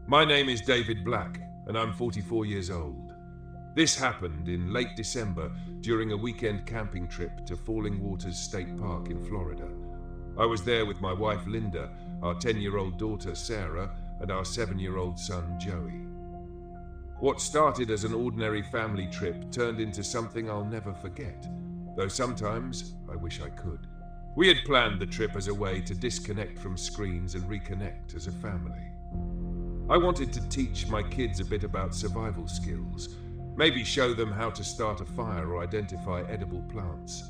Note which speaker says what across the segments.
Speaker 1: My name is David Black, and I'm 44 years old. This happened in late December during a weekend camping trip to Falling Waters State Park in Florida. I was there with my wife Linda, our 10-year-old daughter Sarah, and our 7-year-old son Joey. What started as an ordinary family trip turned into something I'll never forget, though sometimes I wish I could. We had planned the trip as a way to disconnect from screens and reconnect as a family. I wanted to teach my kids a bit about survival skills, maybe show them how to start a fire or identify edible plants.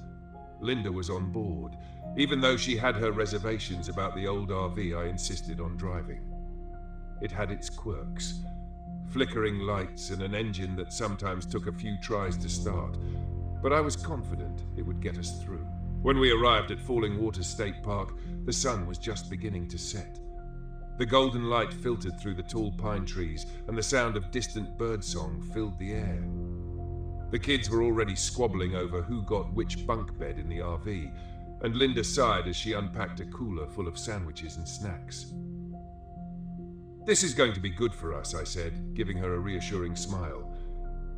Speaker 1: Linda was on board, even though she had her reservations about the old RV I insisted on driving. It had its quirks, flickering lights and an engine that sometimes took a few tries to start, but I was confident it would get us through. When we arrived at Falling Waters State Park, the sun was just beginning to set. The golden light filtered through the tall pine trees, and the sound of distant birdsong filled the air. The kids were already squabbling over who got which bunk bed in the RV, and Linda sighed as she unpacked a cooler full of sandwiches and snacks. "This is going to be good for us," I said, giving her a reassuring smile.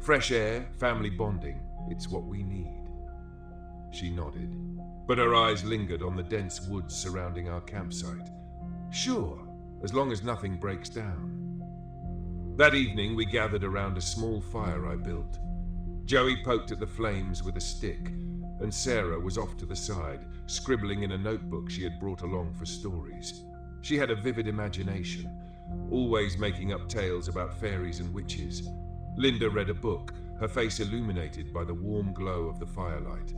Speaker 1: "Fresh air, family bonding, it's what we need." She nodded, but her eyes lingered on the dense woods surrounding our campsite. "Sure, as long as nothing breaks down." That evening, we gathered around a small fire I built. Joey poked at the flames with a stick, and Sarah was off to the side, scribbling in a notebook she had brought along for stories. She had a vivid imagination, always making up tales about fairies and witches. Linda read a book, her face illuminated by the warm glow of the firelight.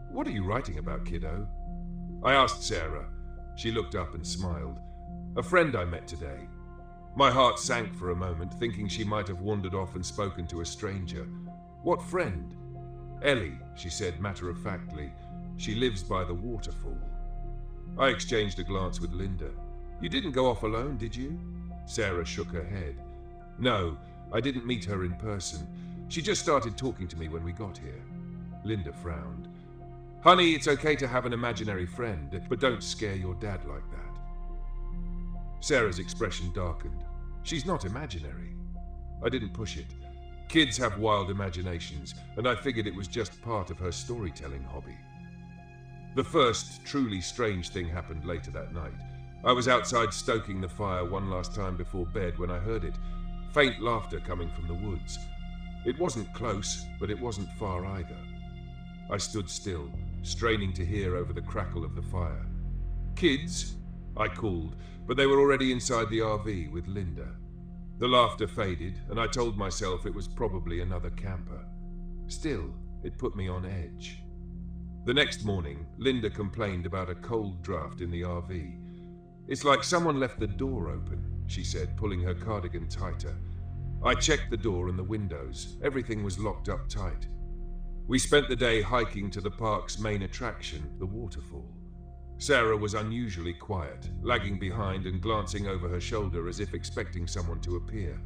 Speaker 1: "What are you writing about, kiddo?" I asked Sarah. She looked up and smiled. "A friend I met today." My heart sank for a moment, thinking she might have wandered off and spoken to a stranger. "What friend?" "Ellie," she said matter-of-factly. "She lives by the waterfall." I exchanged a glance with Linda. "You didn't go off alone, did you?" Sarah shook her head. "No, I didn't meet her in person. She just started talking to me when we got here." Linda frowned. "Honey, it's okay to have an imaginary friend, but don't scare your dad like that." Sarah's expression darkened. "She's not imaginary." I didn't push it. Kids have wild imaginations, and I figured it was just part of her storytelling hobby. The first, truly strange thing happened later that night. I was outside stoking the fire one last time before bed when I heard it. Faint laughter coming from the woods. It wasn't close, but it wasn't far either. I stood still, straining to hear over the crackle of the fire. "Kids?" I called, but they were already inside the RV with Linda. The laughter faded, and I told myself it was probably another camper. Still, it put me on edge. The next morning, Linda complained about a cold draft in the RV. "It's like someone left the door open," she said, pulling her cardigan tighter. I checked the door and the windows. Everything was locked up tight. We spent the day hiking to the park's main attraction, the waterfall. Sarah was unusually quiet, lagging behind and glancing over her shoulder as if expecting someone to appear.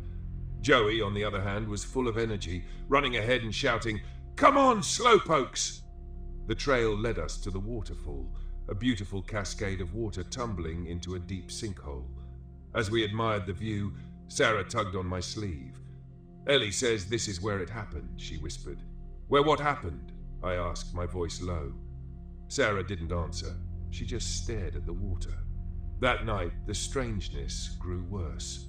Speaker 1: Joey, on the other hand, was full of energy, running ahead and shouting, "Come on, slowpokes!" The trail led us to the waterfall, a beautiful cascade of water tumbling into a deep sinkhole. As we admired the view, Sarah tugged on my sleeve. "Ellie says this is where it happened," she whispered. "Where what happened?" I asked, my voice low. Sarah didn't answer. She just stared at the water. That night, the strangeness grew worse.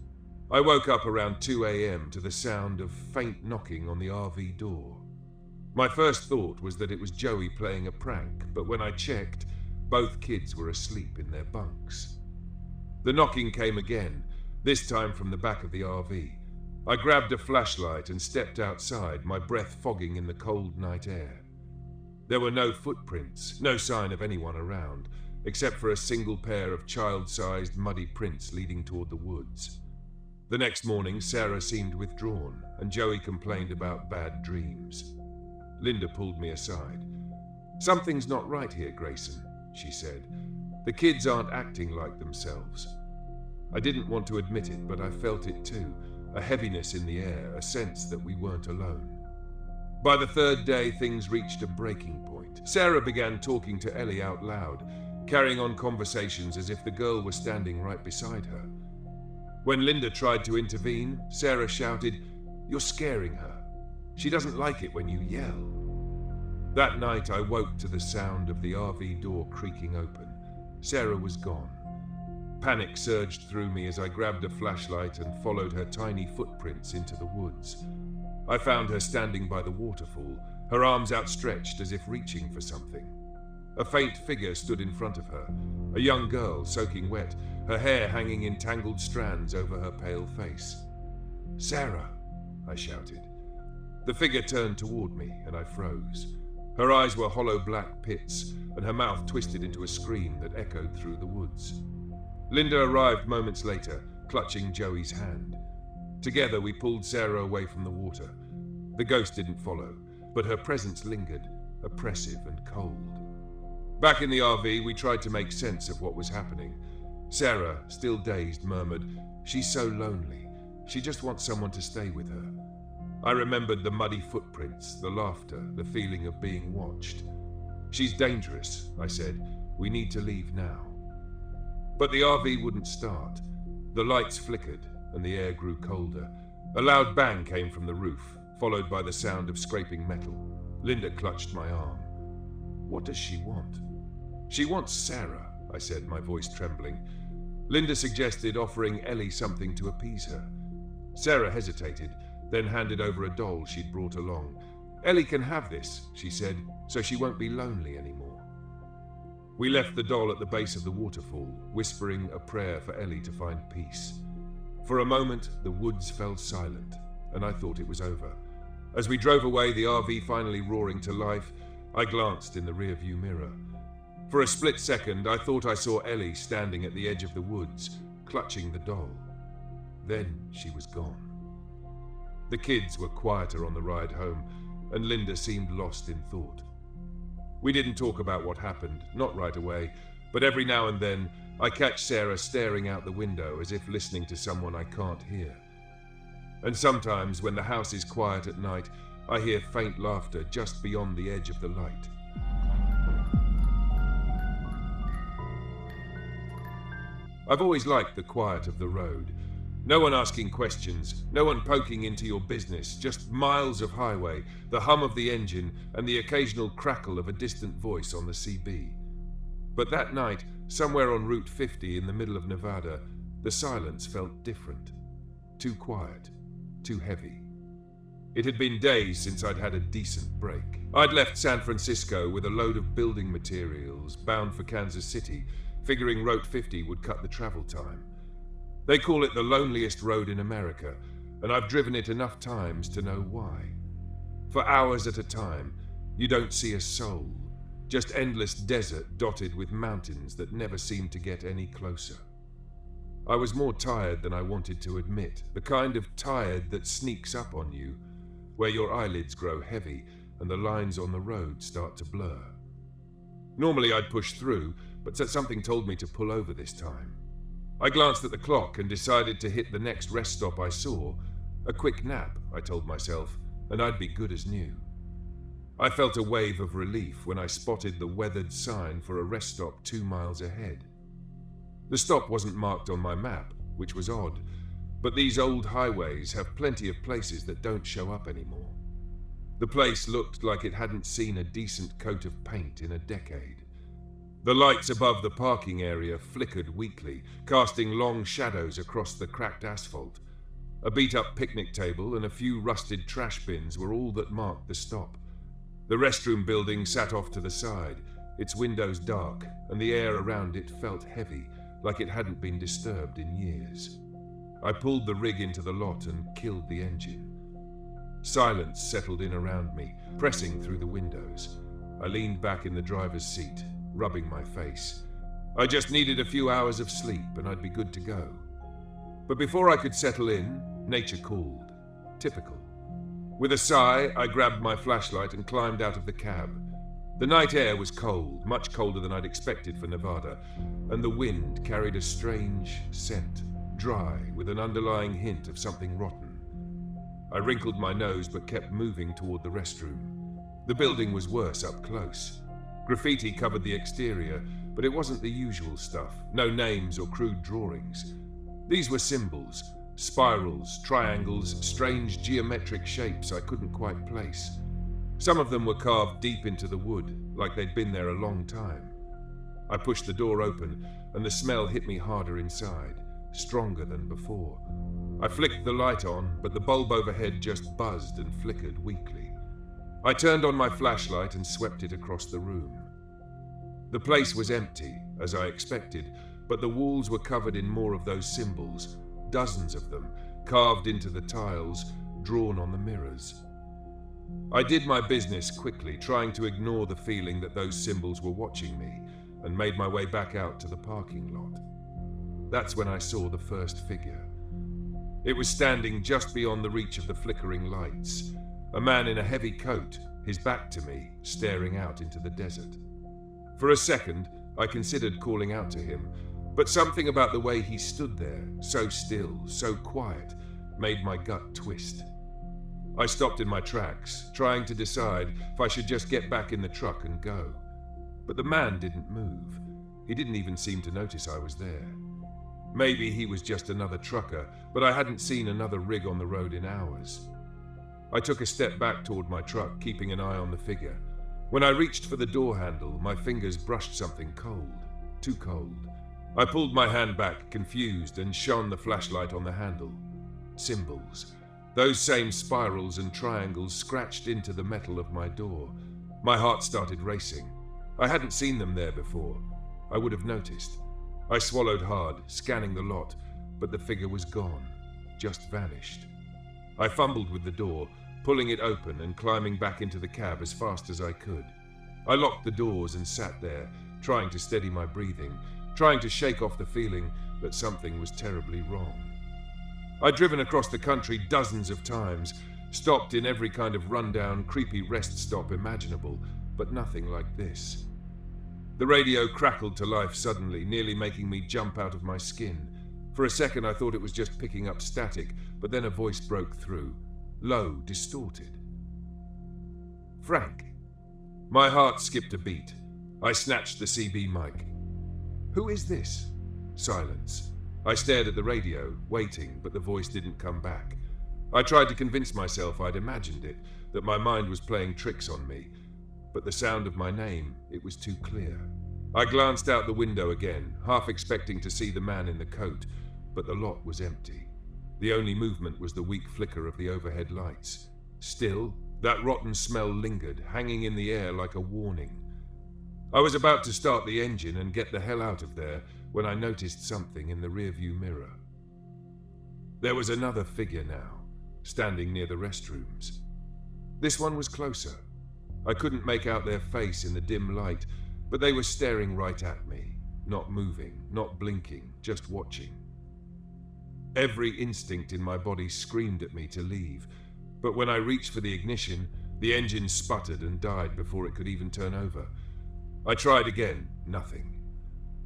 Speaker 1: I woke up around 2 a.m. to the sound of faint knocking on the RV door. My first thought was that it was Joey playing a prank, but when I checked, both kids were asleep in their bunks. The knocking came again, this time from the back of the RV. I grabbed a flashlight and stepped outside, my breath fogging in the cold night air. There were no footprints, no sign of anyone around, except for a single pair of child-sized muddy prints leading toward the woods. The next morning, Sarah seemed withdrawn, and Joey complained about bad dreams. Linda pulled me aside. "Something's not right here, Grayson," she said. "The kids aren't acting like themselves." I didn't want to admit it, but I felt it too, a heaviness in the air, a sense that we weren't alone. By the third day, things reached a breaking point. Sarah began talking to Ellie out loud, carrying on conversations as if the girl were standing right beside her. When Linda tried to intervene, Sarah shouted, "You're scaring her. She doesn't like it when you yell." That night I woke to the sound of the RV door creaking open. Sarah was gone. Panic surged through me as I grabbed a flashlight and followed her tiny footprints into the woods. I found her standing by the waterfall, her arms outstretched as if reaching for something. A faint figure stood in front of her, a young girl soaking wet, her hair hanging in tangled strands over her pale face. "Sarah!" I shouted. The figure turned toward me, and I froze. Her eyes were hollow black pits, and her mouth twisted into a scream that echoed through the woods. Linda arrived moments later, clutching Joey's hand. Together we pulled Sarah away from the water. The ghost didn't follow, but her presence lingered, oppressive and cold. Back in the RV, we tried to make sense of what was happening. Sarah, still dazed, murmured, "She's so lonely. She just wants someone to stay with her." I remembered the muddy footprints, the laughter, the feeling of being watched. "She's dangerous," I said. "We need to leave now." But the RV wouldn't start. The lights flickered, and the air grew colder. A loud bang came from the roof, followed by the sound of scraping metal. Linda clutched my arm. "What does she want?" "She wants Sarah," I said, my voice trembling. Linda suggested offering Ellie something to appease her. Sarah hesitated, then handed over a doll she'd brought along. "Ellie can have this," she said, "so she won't be lonely anymore." We left the doll at the base of the waterfall, whispering a prayer for Ellie to find peace. For a moment, the woods fell silent, and I thought it was over. As we drove away, the RV finally roaring to life, I glanced in the rearview mirror. For a split second, I thought I saw Ellie standing at the edge of the woods, clutching the doll. Then she was gone. The kids were quieter on the ride home, and Linda seemed lost in thought. We didn't talk about what happened, not right away, but every now and then I catch Sarah staring out the window as if listening to someone I can't hear. And sometimes, when the house is quiet at night, I hear faint laughter just beyond the edge of the light. I've always liked the quiet of the road. No one asking questions, no one poking into your business, just miles of highway, the hum of the engine, and the occasional crackle of a distant voice on the CB. But that night, somewhere on Route 50 in the middle of Nevada, the silence felt different. Too quiet, too heavy. It had been days since I'd had a decent break. I'd left San Francisco with a load of building materials, bound for Kansas City, figuring Route 50 would cut the travel time. They call it the loneliest road in America, and I've driven it enough times to know why. For hours at a time, you don't see a soul, just endless desert dotted with mountains that never seem to get any closer. I was more tired than I wanted to admit, the kind of tired that sneaks up on you, where your eyelids grow heavy and the lines on the road start to blur. Normally I'd push through, but something told me to pull over this time. I glanced at the clock and decided to hit the next rest stop I saw. A quick nap, I told myself, and I'd be good as new. I felt a wave of relief when I spotted the weathered sign for a rest stop 2 miles ahead. The stop wasn't marked on my map, which was odd, but these old highways have plenty of places that don't show up anymore. The place looked like it hadn't seen a decent coat of paint in a decade. The lights above the parking area flickered weakly, casting long shadows across the cracked asphalt. A beat-up picnic table and a few rusted trash bins were all that marked the stop. The restroom building sat off to the side, its windows dark, and the air around it felt heavy, like it hadn't been disturbed in years. I pulled the rig into the lot and killed the engine. Silence settled in around me, pressing through the windows. I leaned back in the driver's seat, rubbing my face. I just needed a few hours of sleep and I'd be good to go. But before I could settle in, nature called. Typical. With a sigh, I grabbed my flashlight and climbed out of the cab. The night air was cold, much colder than I'd expected for Nevada, and the wind carried a strange scent, dry, with an underlying hint of something rotten. I wrinkled my nose but kept moving toward the restroom. The building was worse up close. Graffiti covered the exterior, but it wasn't the usual stuff, no names or crude drawings. These were symbols, spirals, triangles, strange geometric shapes I couldn't quite place. Some of them were carved deep into the wood, like they'd been there a long time. I pushed the door open, and the smell hit me harder inside, stronger than before. I flicked the light on, but the bulb overhead just buzzed and flickered weakly. I turned on my flashlight and swept it across the room. The place was empty, as I expected, but the walls were covered in more of those symbols, dozens of them, carved into the tiles, drawn on the mirrors. I did my business quickly, trying to ignore the feeling that those symbols were watching me, and made my way back out to the parking lot. That's when I saw the first figure. It was standing just beyond the reach of the flickering lights, a man in a heavy coat, his back to me, staring out into the desert. For a second, I considered calling out to him, but something about the way he stood there, so still, so quiet, made my gut twist. I stopped in my tracks, trying to decide if I should just get back in the truck and go. But the man didn't move. He didn't even seem to notice I was there. Maybe he was just another trucker, but I hadn't seen another rig on the road in hours. I took a step back toward my truck, keeping an eye on the figure. When I reached for the door handle, my fingers brushed something cold, too cold. I pulled my hand back, confused, and shone the flashlight on the handle. Symbols. Those same spirals and triangles scratched into the metal of my door. My heart started racing. I hadn't seen them there before. I would have noticed. I swallowed hard, scanning the lot, but the figure was gone, just vanished. I fumbled with the door, pulling it open and climbing back into the cab as fast as I could. I locked the doors and sat there, trying to steady my breathing, trying to shake off the feeling that something was terribly wrong. I'd driven across the country dozens of times, stopped in every kind of rundown, creepy rest stop imaginable, but nothing like this. The radio crackled to life suddenly, nearly making me jump out of my skin. For a second I thought it was just picking up static, but then a voice broke through, low, distorted. Frank. My heart skipped a beat. I snatched the CB mic. Who is this? Silence. I stared at the radio, waiting, but the voice didn't come back. I tried to convince myself I'd imagined it, that my mind was playing tricks on me, but the sound of my name, it was too clear. I glanced out the window again, half expecting to see the man in the coat, but the lot was empty. The only movement was the weak flicker of the overhead lights. Still, that rotten smell lingered, hanging in the air like a warning. I was about to start the engine and get the hell out of there when I noticed something in the rearview mirror. There was another figure now, standing near the restrooms. This one was closer. I couldn't make out their face in the dim light, but they were staring right at me, not moving, not blinking, just watching. Every instinct in my body screamed at me to leave, but when I reached for the ignition, the engine sputtered and died before it could even turn over. I tried again, nothing.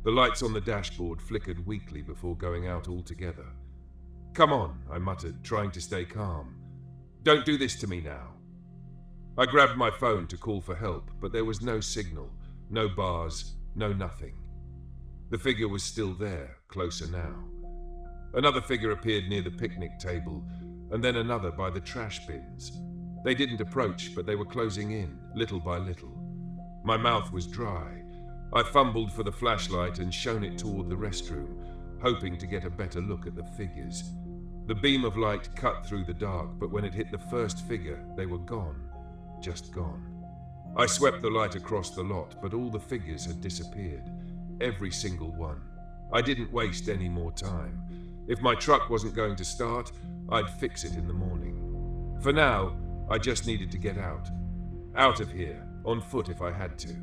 Speaker 1: The lights on the dashboard flickered weakly before going out altogether. Come on, I muttered, trying to stay calm. Don't do this to me now. I grabbed my phone to call for help, but there was no signal, no bars, no nothing. The figure was still there, closer now. Another figure appeared near the picnic table, and then another by the trash bins. They didn't approach, but they were closing in, little by little. My mouth was dry. I fumbled for the flashlight and shone it toward the restroom, hoping to get a better look at the figures. The beam of light cut through the dark, but when it hit the first figure, they were gone. Just gone. I swept the light across the lot, but all the figures had disappeared. Every single one. I didn't waste any more time. If my truck wasn't going to start, I'd fix it in the morning. For now, I just needed to get out. Out of here, on foot if I had to.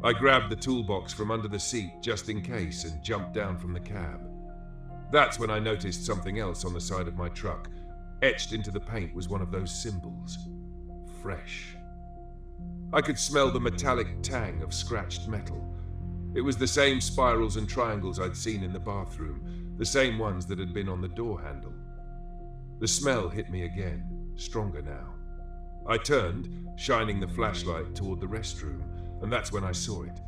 Speaker 1: I grabbed the toolbox from under the seat just in case and jumped down from the cab. That's when I noticed something else on the side of my truck. Etched into the paint was one of those symbols. Fresh. I could smell the metallic tang of scratched metal. It was the same spirals and triangles I'd seen in the bathroom, the same ones that had been on the door handle. The smell hit me again, stronger now. I turned, shining the flashlight toward the restroom, and that's when I saw it.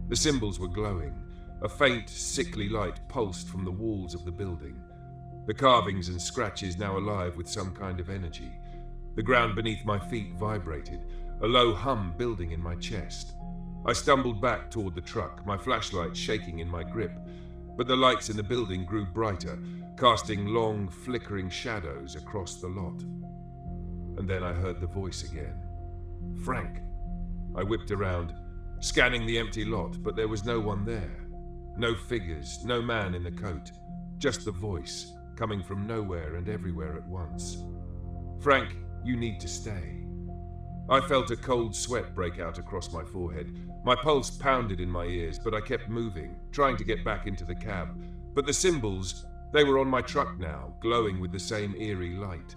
Speaker 1: The symbols were glowing, A faint, sickly light pulsed from the walls of the building. The carvings and scratches now alive with some kind of energy. The ground beneath my feet vibrated, a low hum building in my chest. I stumbled back toward the truck, my flashlight shaking in my grip, but the lights in the building grew brighter, casting long, flickering shadows across the lot. And then I heard the voice again. Frank. I whipped around, scanning the empty lot, but there was no one there. No figures, no man in the coat, just the voice, coming from nowhere and everywhere at once. Frank, you need to stay. I felt a cold sweat break out across my forehead. My pulse pounded in my ears, but I kept moving, trying to get back into the cab. But the symbols, they were on my truck now, glowing with the same eerie light.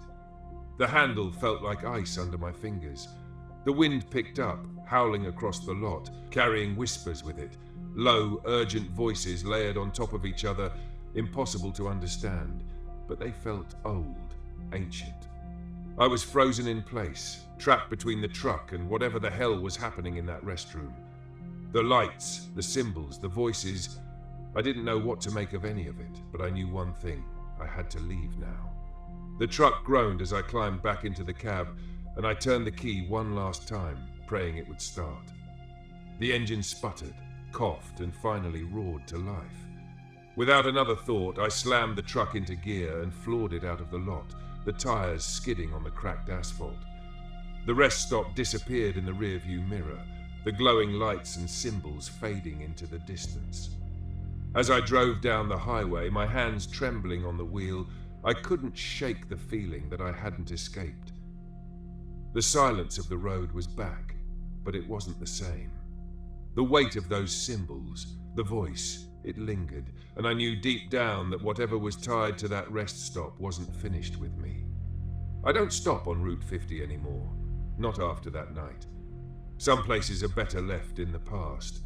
Speaker 1: The handle felt like ice under my fingers. The wind picked up, howling across the lot, carrying whispers with it. Low, urgent voices layered on top of each other, impossible to understand, but they felt old, ancient. I was frozen in place, trapped between the truck and whatever the hell was happening in that restroom. The lights, the symbols, the voices, I didn't know what to make of any of it, but I knew one thing, I had to leave now. The truck groaned as I climbed back into the cab, and I turned the key one last time, praying it would start. The engine sputtered, coughed, and finally roared to life. Without another thought, I slammed the truck into gear and floored it out of the lot, the tires skidding on the cracked asphalt. The rest stop disappeared in the rearview mirror, the glowing lights and symbols fading into the distance. As I drove down the highway, my hands trembling on the wheel, I couldn't shake the feeling that I hadn't escaped. The silence of the road was back, but it wasn't the same. The weight of those symbols, the voice, it lingered, and I knew deep down that whatever was tied to that rest stop wasn't finished with me. I don't stop on Route 50 anymore, not after that night. Some places are better left in the past.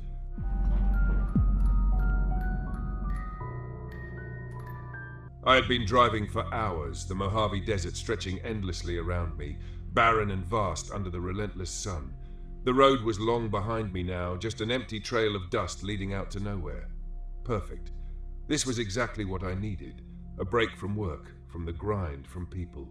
Speaker 1: I had been driving for hours, the Mojave Desert stretching endlessly around me, barren and vast under the relentless sun. The road was long behind me now, just an empty trail of dust leading out to nowhere. Perfect. This was exactly what I needed. A break from work, from the grind, from people.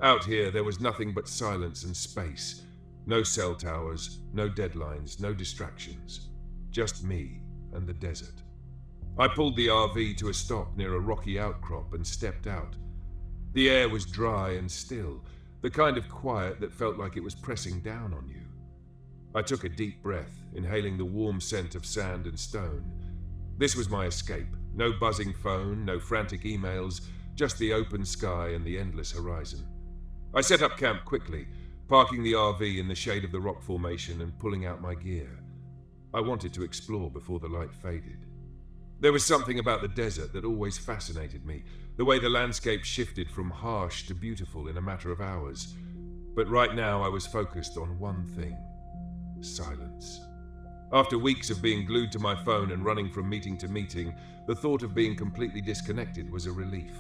Speaker 1: Out here, there was nothing but silence and space. No cell towers, no deadlines, no distractions. Just me and the desert. I pulled the RV to a stop near a rocky outcrop and stepped out. The air was dry and still, the kind of quiet that felt like it was pressing down on you. I took a deep breath, inhaling the warm scent of sand and stone. This was my escape. No buzzing phone, no frantic emails, just the open sky and the endless horizon. I set up camp quickly, parking the RV in the shade of the rock formation and pulling out my gear. I wanted to explore before the light faded. There was something about the desert that always fascinated me, the way the landscape shifted from harsh to beautiful in a matter of hours. But right now I was focused on one thing: silence. After weeks of being glued to my phone and running from meeting to meeting, the thought of being completely disconnected was a relief.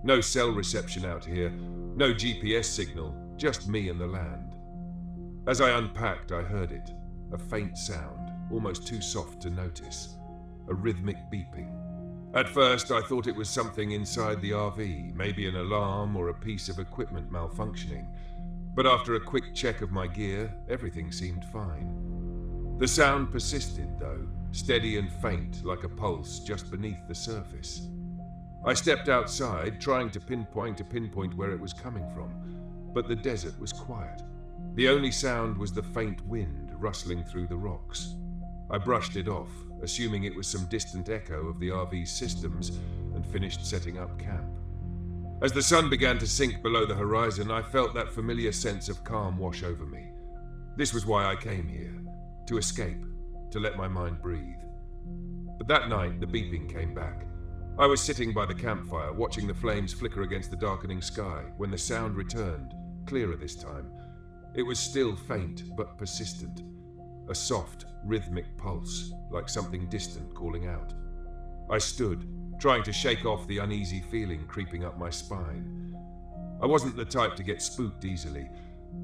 Speaker 1: No cell reception out here, no GPS signal, just me and the land. As I unpacked, I heard it, a faint sound, almost too soft to notice. A rhythmic beeping. At first, I thought it was something inside the RV, maybe an alarm or a piece of equipment malfunctioning. But after a quick check of my gear, everything seemed fine. The sound persisted, though, steady and faint like a pulse just beneath the surface. I stepped outside, trying to pinpoint where it was coming from, but the desert was quiet. The only sound was the faint wind rustling through the rocks. I brushed it off, assuming it was some distant echo of the RV's systems, and finished setting up camp. As the sun began to sink below the horizon, I felt that familiar sense of calm wash over me. This was why I came here, to escape, to let my mind breathe. But that night, the beeping came back. I was sitting by the campfire, watching the flames flicker against the darkening sky, when the sound returned, clearer this time. It was still faint, but persistent. A soft, rhythmic pulse, like something distant calling out. I stood, trying to shake off the uneasy feeling creeping up my spine. I wasn't the type to get spooked easily.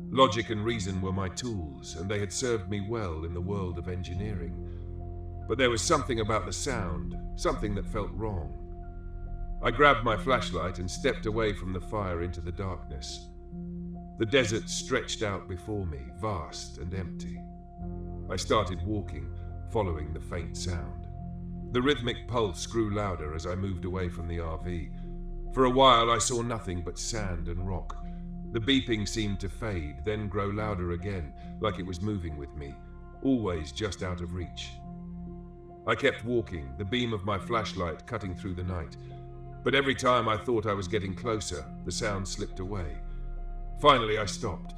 Speaker 1: Logic and reason were my tools, and they had served me well in the world of engineering. but there was something about the sound, something that felt wrong. I grabbed my flashlight and stepped away from the fire into the darkness. The desert stretched out before me, vast and empty. I started walking, following the faint sound. The rhythmic pulse grew louder as I moved away from the RV. For a while I saw nothing but sand and rock. The beeping seemed to fade, then grow louder again, like it was moving with me, always just out of reach. I kept walking, the beam of my flashlight cutting through the night. But every time I thought I was getting closer, the sound slipped away. Finally I stopped.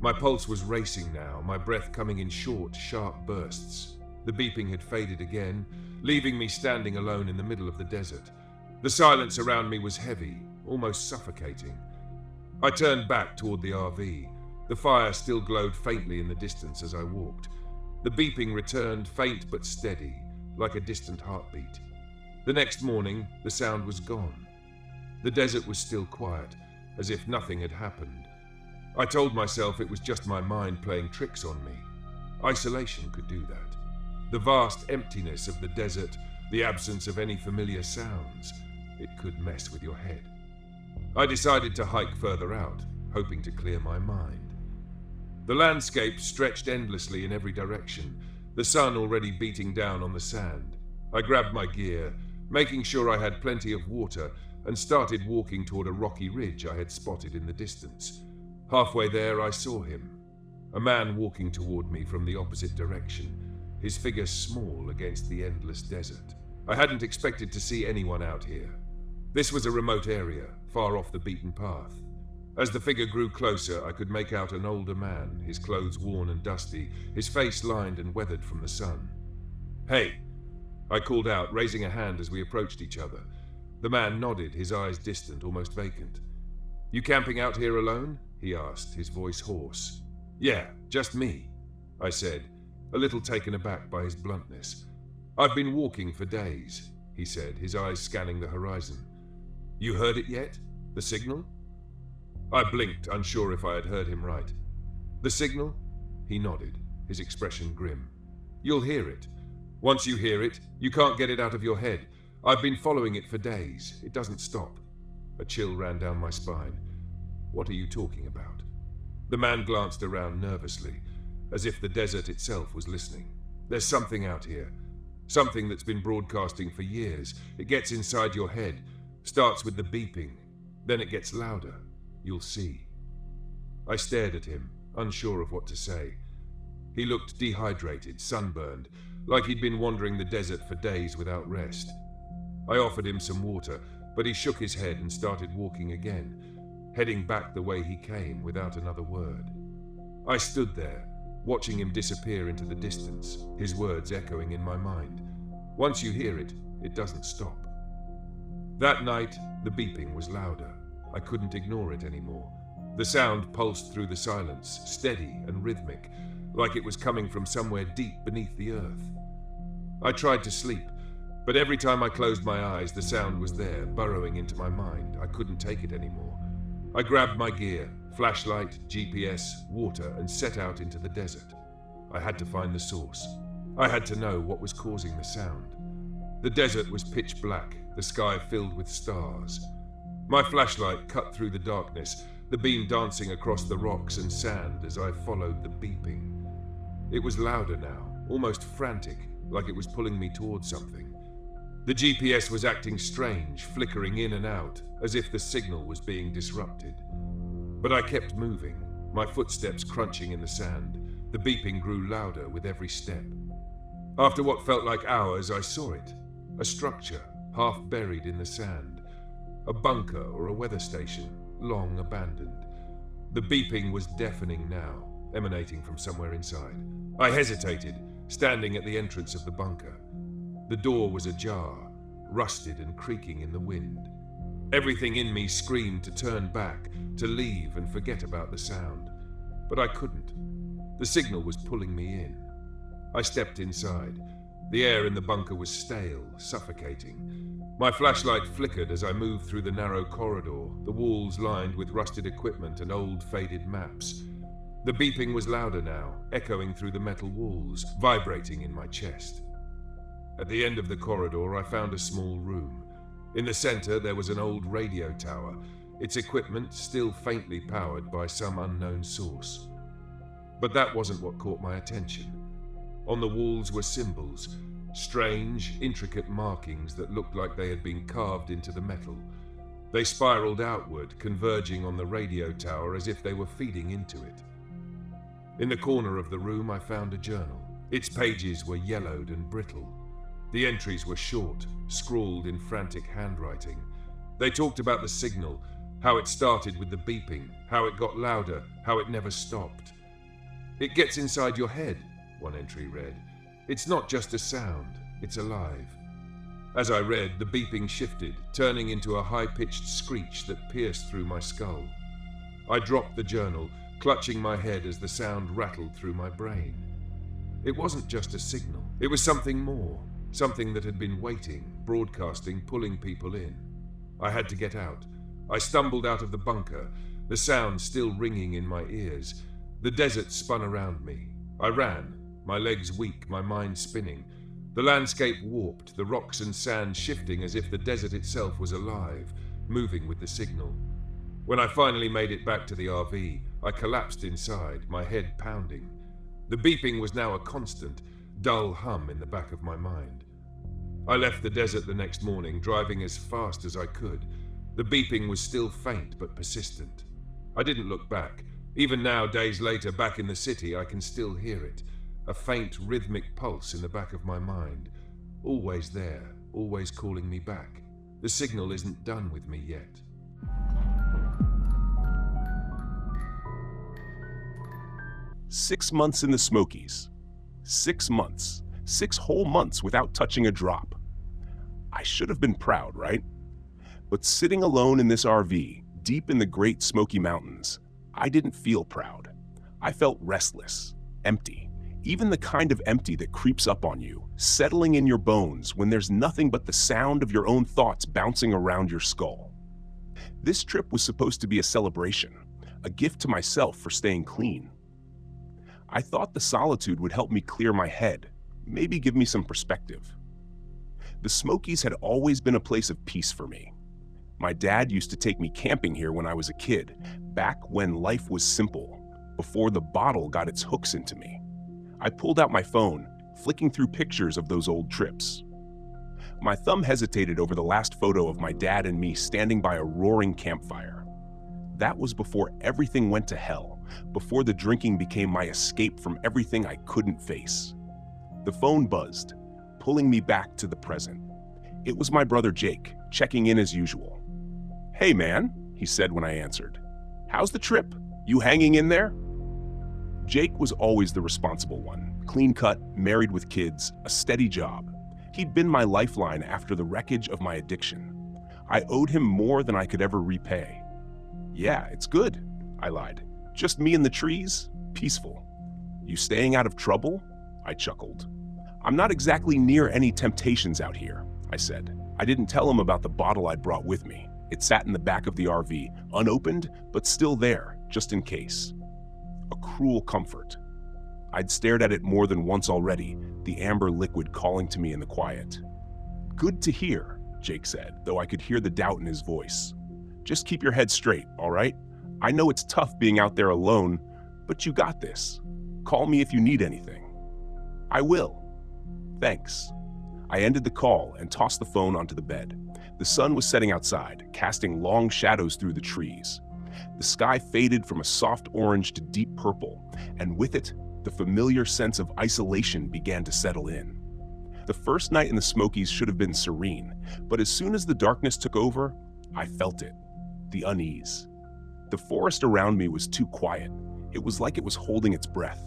Speaker 1: My pulse was racing now, my breath coming in short, sharp bursts. The beeping had faded again, leaving me standing alone in the middle of the desert. The silence around me was heavy, almost suffocating. I turned back toward the RV. The fire still glowed faintly in the distance as I walked. The beeping returned, faint but steady, like a distant heartbeat. The next morning, the sound was gone. The desert was still quiet, as if nothing had happened. I told myself it was just my mind playing tricks on me. Isolation could do that. The vast emptiness of the desert, the absence of any familiar sounds, it could mess with your head. I decided to hike further out, hoping to clear my mind. The landscape stretched endlessly in every direction, the sun already beating down on the sand. I grabbed my gear, making sure I had plenty of water, and started walking toward a rocky ridge I had spotted in the distance. Halfway there, I saw him. A man walking toward me from the opposite direction, his figure small against the endless desert. I hadn't expected to see anyone out here. This was a remote area, far off the beaten path. As the figure grew closer, I could make out an older man, his clothes worn and dusty, his face lined and weathered from the sun. "Hey!" I called out, raising a hand as we approached each other. The man nodded, his eyes distant, almost vacant. "You camping out here alone?" he asked, his voice hoarse. "Yeah, just me," I said, a little taken aback by his bluntness. "I've been walking for days," he said, his eyes scanning the horizon. "You heard it yet? The signal?" I blinked, unsure if I had heard him right. "The signal?" He nodded, his expression grim. "You'll hear it. Once you hear it, you can't get it out of your head. I've been following it for days. It doesn't stop." A chill ran down my spine. "What are you talking about?" The man glanced around nervously, as if the desert itself was listening. "There's something out here. Something that's been broadcasting for years. It gets inside your head. Starts with the beeping. Then it gets louder. You'll see." I stared at him, unsure of what to say. He looked dehydrated, sunburned, like he'd been wandering the desert for days without rest. I offered him some water, but he shook his head and started walking again, heading back the way he came without another word. I stood there, watching him disappear into the distance, his words echoing in my mind. Once you hear it, it doesn't stop. That night, the beeping was louder. I couldn't ignore it anymore. The sound pulsed through the silence, steady and rhythmic, like it was coming from somewhere deep beneath the earth. I tried to sleep, but every time I closed my eyes, the sound was there, burrowing into my mind. I couldn't take it anymore. I grabbed my gear, flashlight, GPS, water, and set out into the desert. I had to find the source. I had to know what was causing the sound. The desert was pitch black, the sky filled with stars. My flashlight cut through the darkness, the beam dancing across the rocks and sand as I followed the beeping. It was louder now, almost frantic, like it was pulling me towards something. The GPS was acting strange, flickering in and out, as if the signal was being disrupted. But I kept moving, my footsteps crunching in the sand. The beeping grew louder with every step. After what felt like hours, I saw it. A structure, half buried in the sand. A bunker or a weather station, long abandoned. The beeping was deafening now, emanating from somewhere inside. I hesitated, standing at the entrance of the bunker. The door was ajar, rusted and creaking in the wind. Everything in me screamed to turn back, to leave and forget about the sound. But I couldn't. The signal was pulling me in. I stepped inside. The air in the bunker was stale, suffocating. My flashlight flickered as I moved through the narrow corridor, the walls lined with rusted equipment and old faded maps. The beeping was louder now, echoing through the metal walls, vibrating in my chest. At the end of the corridor, I found a small room. In the center, there was an old radio tower, its equipment still faintly powered by some unknown source. But that wasn't what caught my attention. On the walls were symbols, strange, intricate markings that looked like they had been carved into the metal. They spiraled outward, converging on the radio tower as if they were feeding into it. In the corner of the room, I found a journal. Its pages were yellowed and brittle. The entries were short, scrawled in frantic handwriting. They talked about the signal, how it started with the beeping, how it got louder, how it never stopped. "It gets inside your head," one entry read. "It's not just a sound, it's alive." As I read, the beeping shifted, turning into a high-pitched screech that pierced through my skull. I dropped the journal, clutching my head as the sound rattled through my brain. It wasn't just a signal. It was something more, something that had been waiting, broadcasting, pulling people in. I had to get out. I stumbled out of the bunker, the sound still ringing in my ears. The desert spun around me. I ran, my legs weak, my mind spinning. The landscape warped, the rocks and sand shifting as if the desert itself was alive, moving with the signal. When I finally made it back to the RV, I collapsed inside, my head pounding. The beeping was now a constant, dull hum in the back of my mind. I left the desert the next morning, driving as fast as I could. The beeping was still faint but persistent. I didn't look back. Even now, days later, back in the city, I can still hear it. A faint, rhythmic pulse in the back of my mind. Always there, always calling me back. The signal isn't done with me yet.
Speaker 2: "6 months in the Smokies. 6 months. 6 whole months without touching a drop. I should have been proud, right? But sitting alone in this RV, deep in the Great Smoky Mountains, I didn't feel proud. I felt restless, empty. Even the kind of empty that creeps up on you, settling in your bones when there's nothing but the sound of your own thoughts bouncing around your skull. This trip was supposed to be a celebration, a gift to myself for staying clean. I thought the solitude would help me clear my head, maybe give me some perspective. The Smokies had always been a place of peace for me. My dad used to take me camping here when I was a kid, back when life was simple, before the bottle got its hooks into me. I pulled out my phone, flicking through pictures of those old trips. My thumb hesitated over the last photo of my dad and me standing by a roaring campfire. That was before everything went to hell, before the drinking became my escape from everything I couldn't face. The phone buzzed, pulling me back to the present. It was my brother Jake, checking in as usual. "Hey man," he said when I answered. "How's the trip? You hanging in there?" Jake was always the responsible one, clean-cut, married with kids, a steady job. He'd been my lifeline after the wreckage of my addiction. I owed him more than I could ever repay. "Yeah, it's good," I lied. "Just me and the trees? Peaceful." "You staying out of trouble?" I chuckled. "I'm not exactly near any temptations out here," I said. I didn't tell him about the bottle I'd brought with me. It sat in the back of the RV, unopened, but still there, just in case. A cruel comfort. I'd stared at it more than once already, the amber liquid calling to me in the quiet. "Good to hear," Jake said, though I could hear the doubt in his voice. "Just keep your head straight, all right? I know it's tough being out there alone, but you got this. Call me if you need anything." "I will. Thanks." I ended the call and tossed the phone onto the bed. The sun was setting outside, casting long shadows through the trees. The sky faded from a soft orange to deep purple, and with it, the familiar sense of isolation began to settle in. The first night in the Smokies should have been serene, but as soon as the darkness took over, I felt it, the unease. The forest around me was too quiet. It was like it was holding its breath.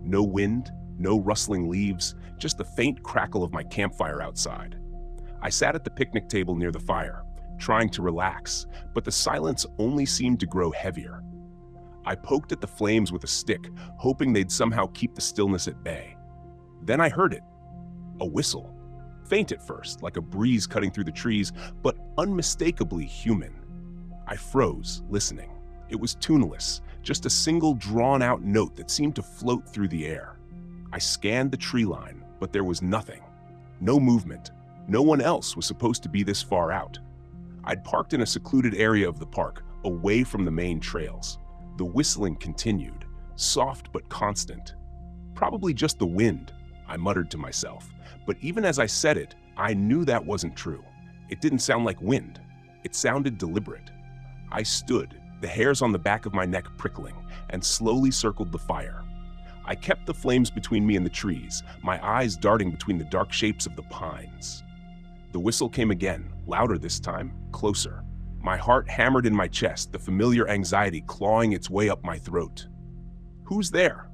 Speaker 2: No wind, no rustling leaves, just the faint crackle of my campfire outside. I sat at the picnic table near the fire, trying to relax, but the silence only seemed to grow heavier. I poked at the flames with a stick, hoping they'd somehow keep the stillness at bay. Then I heard it. A whistle. Faint at first, like a breeze cutting through the trees, but unmistakably human. I froze, listening. It was tuneless, just a single drawn-out note that seemed to float through the air. I scanned the tree line, but there was nothing. No movement. No one else was supposed to be this far out. I'd parked in a secluded area of the park, away from the main trails. The whistling continued, soft but constant. Probably just the wind, I muttered to myself. But even as I said it, I knew that wasn't true. It didn't sound like wind. It sounded deliberate. I stood, the hairs on the back of my neck prickling, and slowly circled the fire. I kept the flames between me and the trees, my eyes darting between the dark shapes of the pines. The whistle came again, louder this time, closer. My heart hammered in my chest, the familiar anxiety clawing its way up my throat. "Who's there?"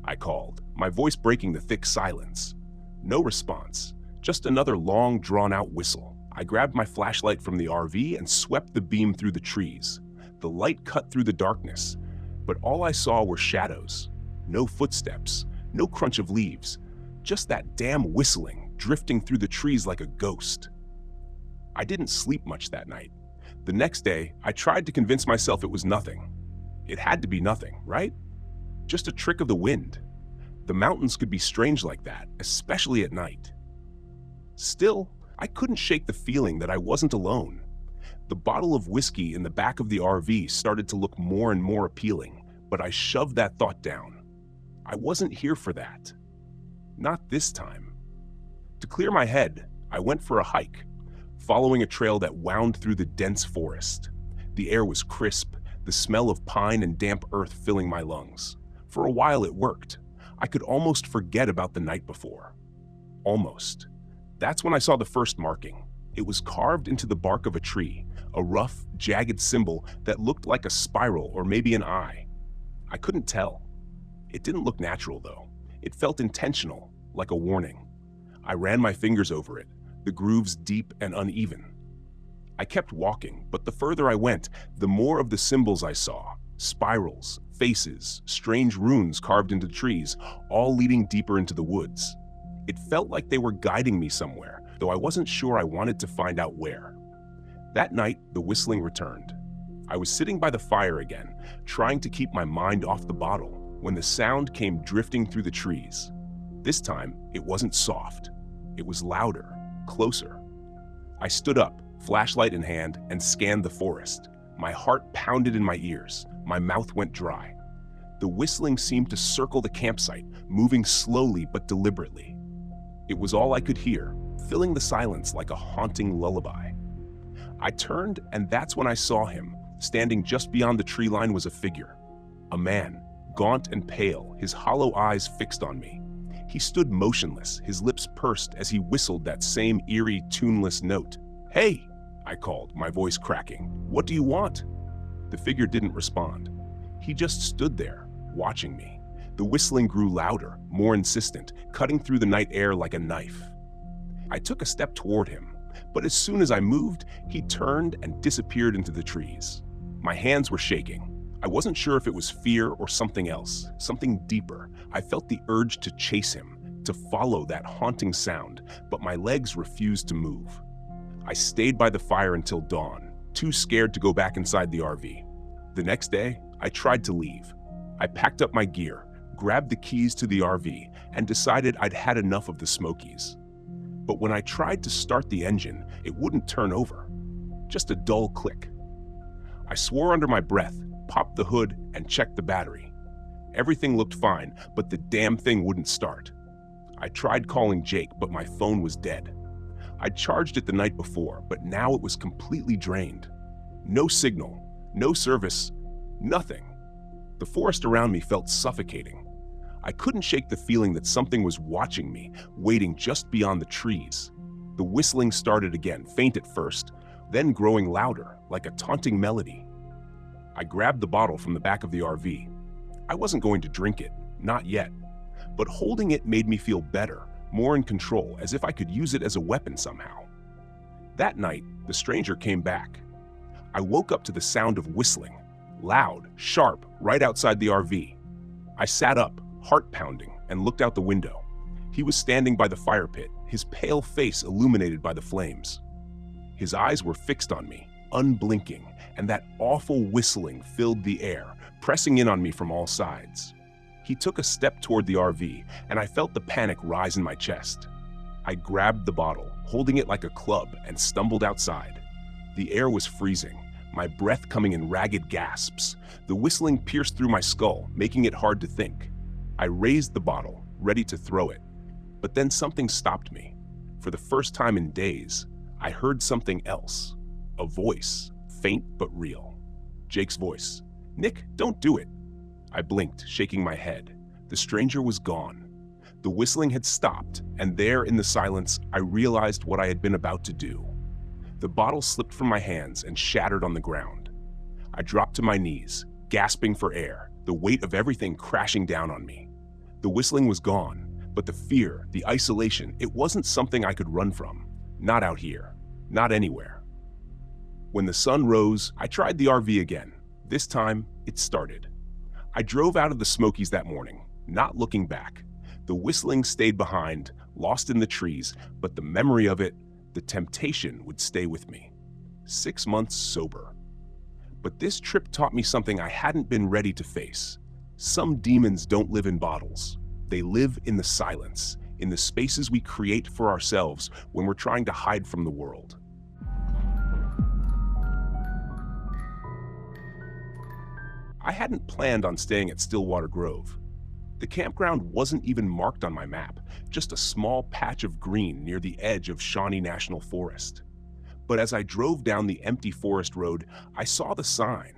Speaker 2: I called, my voice breaking the thick silence. No response, just another long, drawn-out whistle. I grabbed my flashlight from the RV and swept the beam through the trees. The light cut through the darkness, but all I saw were shadows. No footsteps, no crunch of leaves, just that damn whistling drifting through the trees like a ghost. I didn't sleep much that night. The next day, I tried to convince myself it was nothing. It had to be nothing, right? Just a trick of the wind. The mountains could be strange like that, especially at night. Still, I couldn't shake the feeling that I wasn't alone. The bottle of whiskey in the back of the RV started to look more and more appealing, but I shoved that thought down. I wasn't here for that. Not this time. To clear my head, I went for a hike, following a trail that wound through the dense forest. The air was crisp, the smell of pine and damp earth filling my lungs. For a while it worked. I could almost forget about the night before. Almost. That's when I saw the first marking. It was carved into the bark of a tree, a rough, jagged symbol that looked like a spiral or maybe an eye. I couldn't tell. It didn't look natural, though. It felt intentional, like a warning. I ran my fingers over it, the grooves deep and uneven. I kept walking, but the further I went, the more of the symbols I saw. Spirals, faces, strange runes carved into trees, all leading deeper into the woods. It felt like they were guiding me somewhere, though I wasn't sure I wanted to find out where. That night, the whistling returned. I was sitting by the fire again, trying to keep my mind off the bottle, when the sound came drifting through the trees. This time, it wasn't soft. It was louder, closer. I stood up, flashlight in hand, and scanned the forest. My heart pounded in my ears. My mouth went dry. The whistling seemed to circle the campsite, moving slowly but deliberately. It was all I could hear, filling the silence like a haunting lullaby. I turned, and that's when I saw him. Standing just beyond the tree line was a figure. A man, gaunt and pale, his hollow eyes fixed on me. He stood motionless, his lips pursed as he whistled that same eerie, tuneless note. "Hey!" I called, my voice cracking. "What do you want?" The figure didn't respond. He just stood there, watching me. The whistling grew louder, more insistent, cutting through the night air like a knife. I took a step toward him, but as soon as I moved, he turned and disappeared into the trees. My hands were shaking. I wasn't sure if it was fear or something else, something deeper. I felt the urge to chase him, to follow that haunting sound, but my legs refused to move. I stayed by the fire until dawn, too scared to go back inside the RV. The next day, I tried to leave. I packed up my gear, grabbed the keys to the RV, and decided I'd had enough of the Smokies. But when I tried to start the engine, it wouldn't turn over. Just a dull click. I swore under my breath, popped the hood, and checked the battery. Everything looked fine, but the damn thing wouldn't start. I tried calling Jake, but my phone was dead. I'd charged it the night before, but now it was completely drained. No signal, no service, nothing. The forest around me felt suffocating. I couldn't shake the feeling that something was watching me, waiting just beyond the trees. The whistling started again, faint at first, then growing louder, like a taunting melody. I grabbed the bottle from the back of the RV. I wasn't going to drink it, not yet, but holding it made me feel better, more in control, as if I could use it as a weapon somehow. That night, the stranger came back. I woke up to the sound of whistling, loud, sharp, right outside the RV. I sat up, heart pounding, and looked out the window. He was standing by the fire pit, his pale face illuminated by the flames. His eyes were fixed on me, unblinking, and that awful whistling filled the air, pressing in on me from all sides. He took a step toward the RV, and I felt the panic rise in my chest. I grabbed the bottle, holding it like a club, and stumbled outside. The air was freezing, my breath coming in ragged gasps. The whistling pierced through my skull, making it hard to think. I raised the bottle, ready to throw it. But then something stopped me. For the first time in days, I heard something else. A voice, faint but real. Jake's voice. "Nick, don't do it." I blinked, shaking my head. The stranger was gone. The whistling had stopped, and there in the silence, I realized what I had been about to do. The bottle slipped from my hands and shattered on the ground. I dropped to my knees, gasping for air, the weight of everything crashing down on me. The whistling was gone, but the fear, the isolation, it wasn't something I could run from. Not out here. Not anywhere. When the sun rose, I tried the RV again. This time, it started. I drove out of the Smokies that morning, not looking back. The whistling stayed behind, lost in the trees, but the memory of it, the temptation would stay with me. 6 months sober. But this trip taught me something I hadn't been ready to face. Some demons don't live in bottles. They live in the silence, in the spaces we create for ourselves when we're trying to hide from the world. I hadn't planned on staying at Stillwater Grove. The campground wasn't even marked on my map, just a small patch of green near the edge of Shawnee National Forest. But as I drove down the empty forest road, I saw the sign.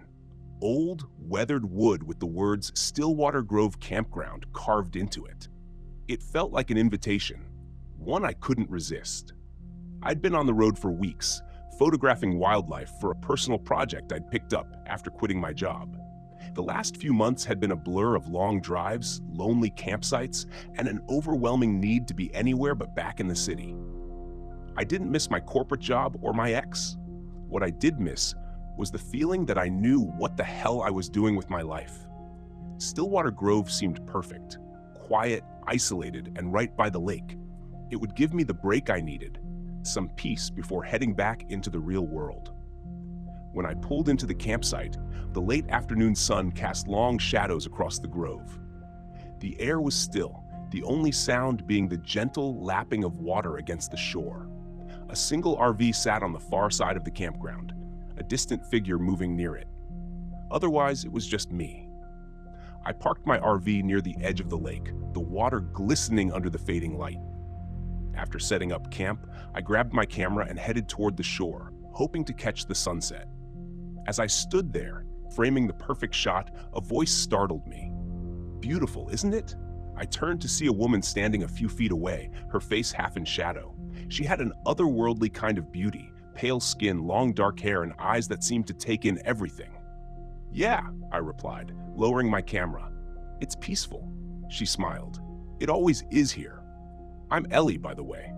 Speaker 2: Old, weathered wood with the words Stillwater Grove Campground carved into it. It felt like an invitation, one I couldn't resist. I'd been on the road for weeks, photographing wildlife for a personal project I'd picked up after quitting my job. The last few months had been a blur of long drives, lonely campsites, and an overwhelming need to be anywhere but back in the city. I didn't miss my corporate job or my ex. What I did miss was the feeling that I knew what the hell I was doing with my life. Stillwater Grove seemed perfect, quiet, isolated, and right by the lake. It would give me the break I needed, some peace before heading back into the real world. When I pulled into the campsite, the late afternoon sun cast long shadows across the grove. The air was still, the only sound being the gentle lapping of water against the shore. A single RV sat on the far side of the campground, a distant figure moving near it. Otherwise, it was just me. I parked my RV near the edge of the lake, the water glistening under the fading light. After setting up camp, I grabbed my camera and headed toward the shore, hoping to catch the sunset. As I stood there, framing the perfect shot, a voice startled me. "Beautiful, isn't it?" I turned to see a woman standing a few feet away, her face half in shadow. She had an otherworldly kind of beauty, pale skin, long dark hair, and eyes that seemed to take in everything. "Yeah," I replied, lowering my camera. "It's peaceful." She smiled. "It always is here. I'm Ellie, by the way."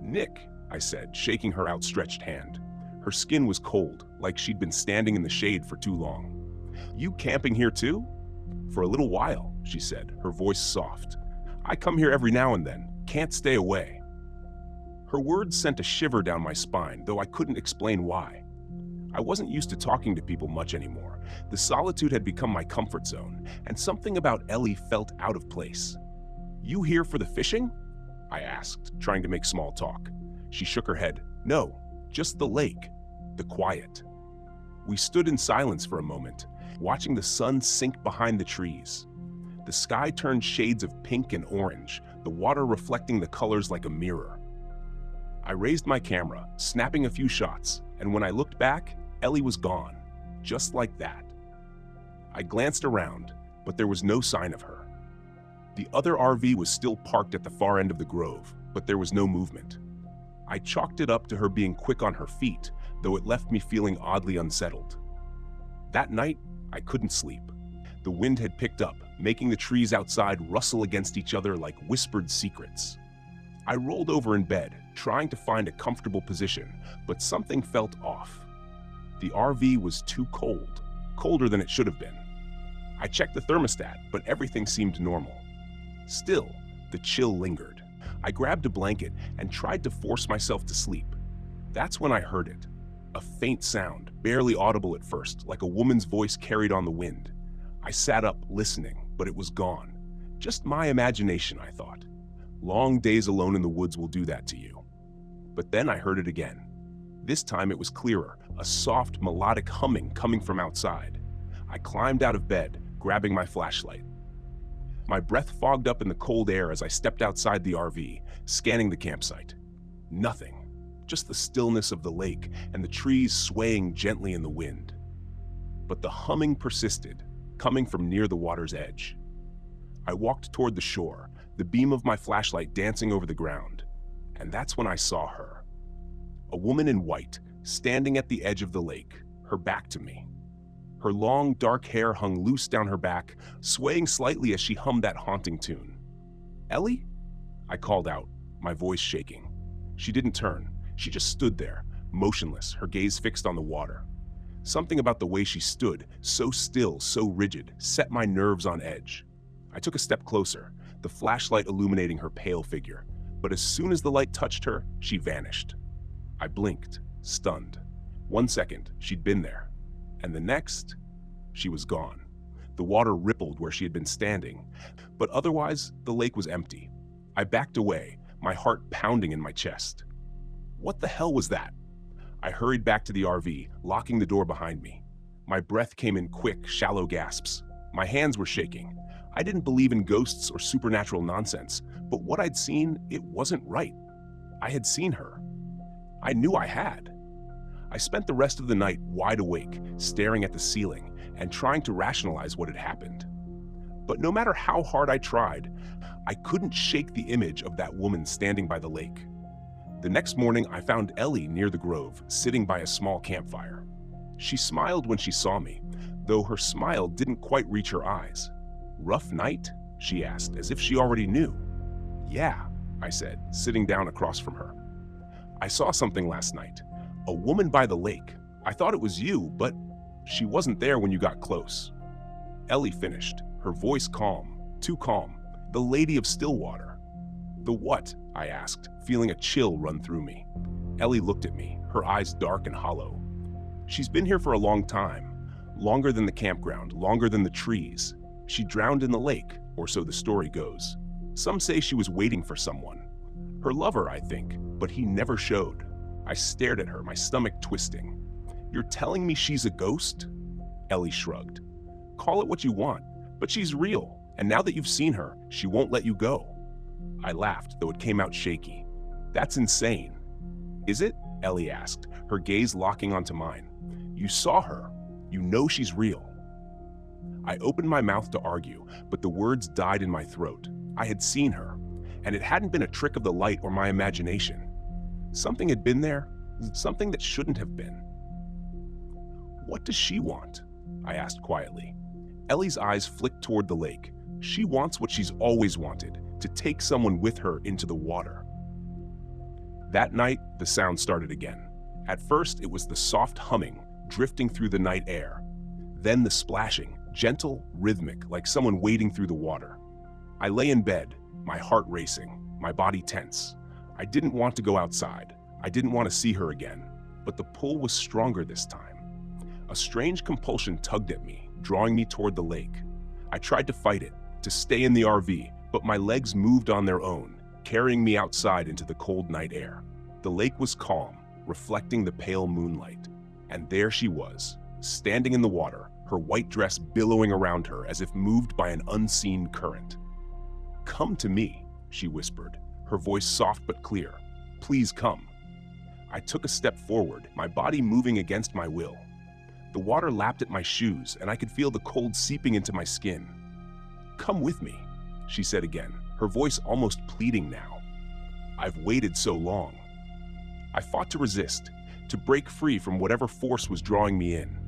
Speaker 2: "Nick," I said, shaking her outstretched hand. Her skin was cold, like she'd been standing in the shade for too long. "You camping here too?" "For a little while," she said, her voice soft. "I come here every now and then, can't stay away." Her words sent a shiver down my spine, though I couldn't explain why. I wasn't used to talking to people much anymore. The solitude had become my comfort zone, and something about Ellie felt out of place. "You here for the fishing?" I asked, trying to make small talk. She shook her head. "No, just the lake, the quiet." We stood in silence for a moment, watching the sun sink behind the trees. The sky turned shades of pink and orange, the water reflecting the colors like a mirror. I raised my camera, snapping a few shots, and when I looked back, Ellie was gone, just like that. I glanced around, but there was no sign of her. The other RV was still parked at the far end of the grove, but there was no movement. I chalked it up to her being quick on her feet, though it left me feeling oddly unsettled. That night, I couldn't sleep. The wind had picked up, making the trees outside rustle against each other like whispered secrets. I rolled over in bed, trying to find a comfortable position, but something felt off. The RV was too cold, colder than it should have been. I checked the thermostat, but everything seemed normal. Still, the chill lingered. I grabbed a blanket and tried to force myself to sleep. That's when I heard it. A faint sound, barely audible at first, like a woman's voice carried on the wind. I sat up, listening, but it was gone. Just my imagination, I thought. Long days alone in the woods will do that to you. But then I heard it again. This time it was clearer, a soft, melodic humming coming from outside. I climbed out of bed, grabbing my flashlight. My breath fogged up in the cold air as I stepped outside the RV, scanning the campsite. Nothing, just the stillness of the lake and the trees swaying gently in the wind. But the humming persisted, coming from near the water's edge. I walked toward the shore, the beam of my flashlight dancing over the ground, and that's when I saw her. A woman in white, standing at the edge of the lake, her back to me. Her long, dark hair hung loose down her back, swaying slightly as she hummed that haunting tune. "Ellie?" I called out, my voice shaking. She didn't turn. She just stood there, motionless, her gaze fixed on the water. Something about the way she stood, so still, so rigid, set my nerves on edge. I took a step closer, the flashlight illuminating her pale figure, but as soon as the light touched her, she vanished. I blinked, stunned. 1 second, she'd been there, and the next, she was gone. The water rippled where she had been standing, but otherwise, the lake was empty. I backed away, my heart pounding in my chest. What the hell was that? I hurried back to the RV, locking the door behind me. My breath came in quick, shallow gasps. My hands were shaking. I didn't believe in ghosts or supernatural nonsense, but what I'd seen, it wasn't right. I had seen her. I knew I had. I spent the rest of the night wide awake, staring at the ceiling and trying to rationalize what had happened. But no matter how hard I tried, I couldn't shake the image of that woman standing by the lake. The next morning, I found Ellie near the grove, sitting by a small campfire. She smiled when she saw me, though her smile didn't quite reach her eyes. "Rough night?" she asked, as if she already knew. "Yeah," I said, sitting down across from her. "I saw something last night. A woman by the lake. I thought it was you, but she wasn't there when you got close." Ellie finished, her voice calm, too calm. "The Lady of Stillwater." "The what?" I asked, feeling a chill run through me. Ellie looked at me, her eyes dark and hollow. "She's been here for a long time. Longer than the campground, longer than the trees. She drowned in the lake, or so the story goes. Some say she was waiting for someone. Her lover, I think, but he never showed." I stared at her, my stomach twisting. "You're telling me she's a ghost?" Ellie shrugged. "Call it what you want, but she's real, and now that you've seen her, she won't let you go." I laughed, though it came out shaky. "That's insane." "Is it?" Ellie asked, her gaze locking onto mine. "You saw her. You know she's real." I opened my mouth to argue, but the words died in my throat. I had seen her, and it hadn't been a trick of the light or my imagination. Something had been there, something that shouldn't have been. "What does she want?" I asked quietly. Ellie's eyes flicked toward the lake. She wants what she's always wanted, to take someone with her into the water. That night, the sound started again. At first, it was the soft humming, drifting through the night air. Then the splashing, gentle, rhythmic, like someone wading through the water. I lay in bed, my heart racing, my body tense. I didn't want to go outside. I didn't want to see her again, but the pull was stronger this time. A strange compulsion tugged at me, drawing me toward the lake. I tried to fight it, to stay in the RV, but my legs moved on their own, carrying me outside into the cold night air. The lake was calm, reflecting the pale moonlight. And there she was, standing in the water, her white dress billowing around her as if moved by an unseen current. "Come to me," she whispered, her voice soft but clear. "Please come." I took a step forward, my body moving against my will. The water lapped at my shoes, and I could feel the cold seeping into my skin. "Come with me," she said again, her voice almost pleading now. "I've waited so long." I fought to resist, to break free from whatever force was drawing me in,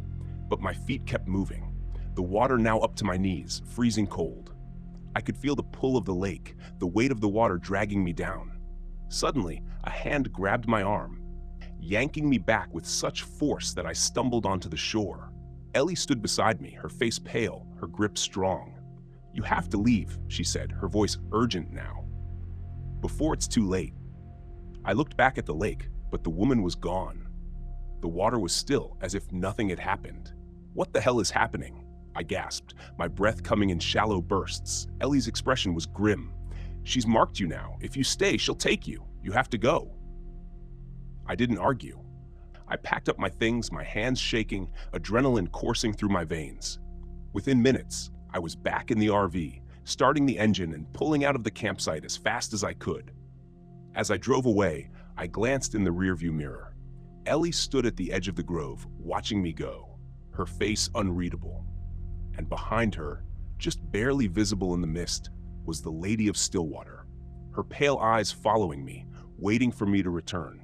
Speaker 2: but my feet kept moving, the water now up to my knees, freezing cold. I could feel the pull of the lake, the weight of the water dragging me down. Suddenly, a hand grabbed my arm, yanking me back with such force that I stumbled onto the shore. Ellie stood beside me, her face pale, her grip strong. "You have to leave," she said, her voice urgent now. "Before it's too late." I looked back at the lake, but the woman was gone. The water was still, as if nothing had happened. "What the hell is happening?" I gasped, my breath coming in shallow bursts. Ellie's expression was grim. She's marked you now. If you stay, she'll take you. You have to go." I didn't argue. I packed up my things, my hands shaking, adrenaline coursing through my veins. Within minutes, I was back in the RV, starting the engine and pulling out of the campsite as fast as I could. As I drove away, I glanced in the rearview mirror. Ellie stood at the edge of the grove, watching me go, her face unreadable. And behind her, just barely visible in the mist, was the Lady of Stillwater, her pale eyes following me, waiting for me to return.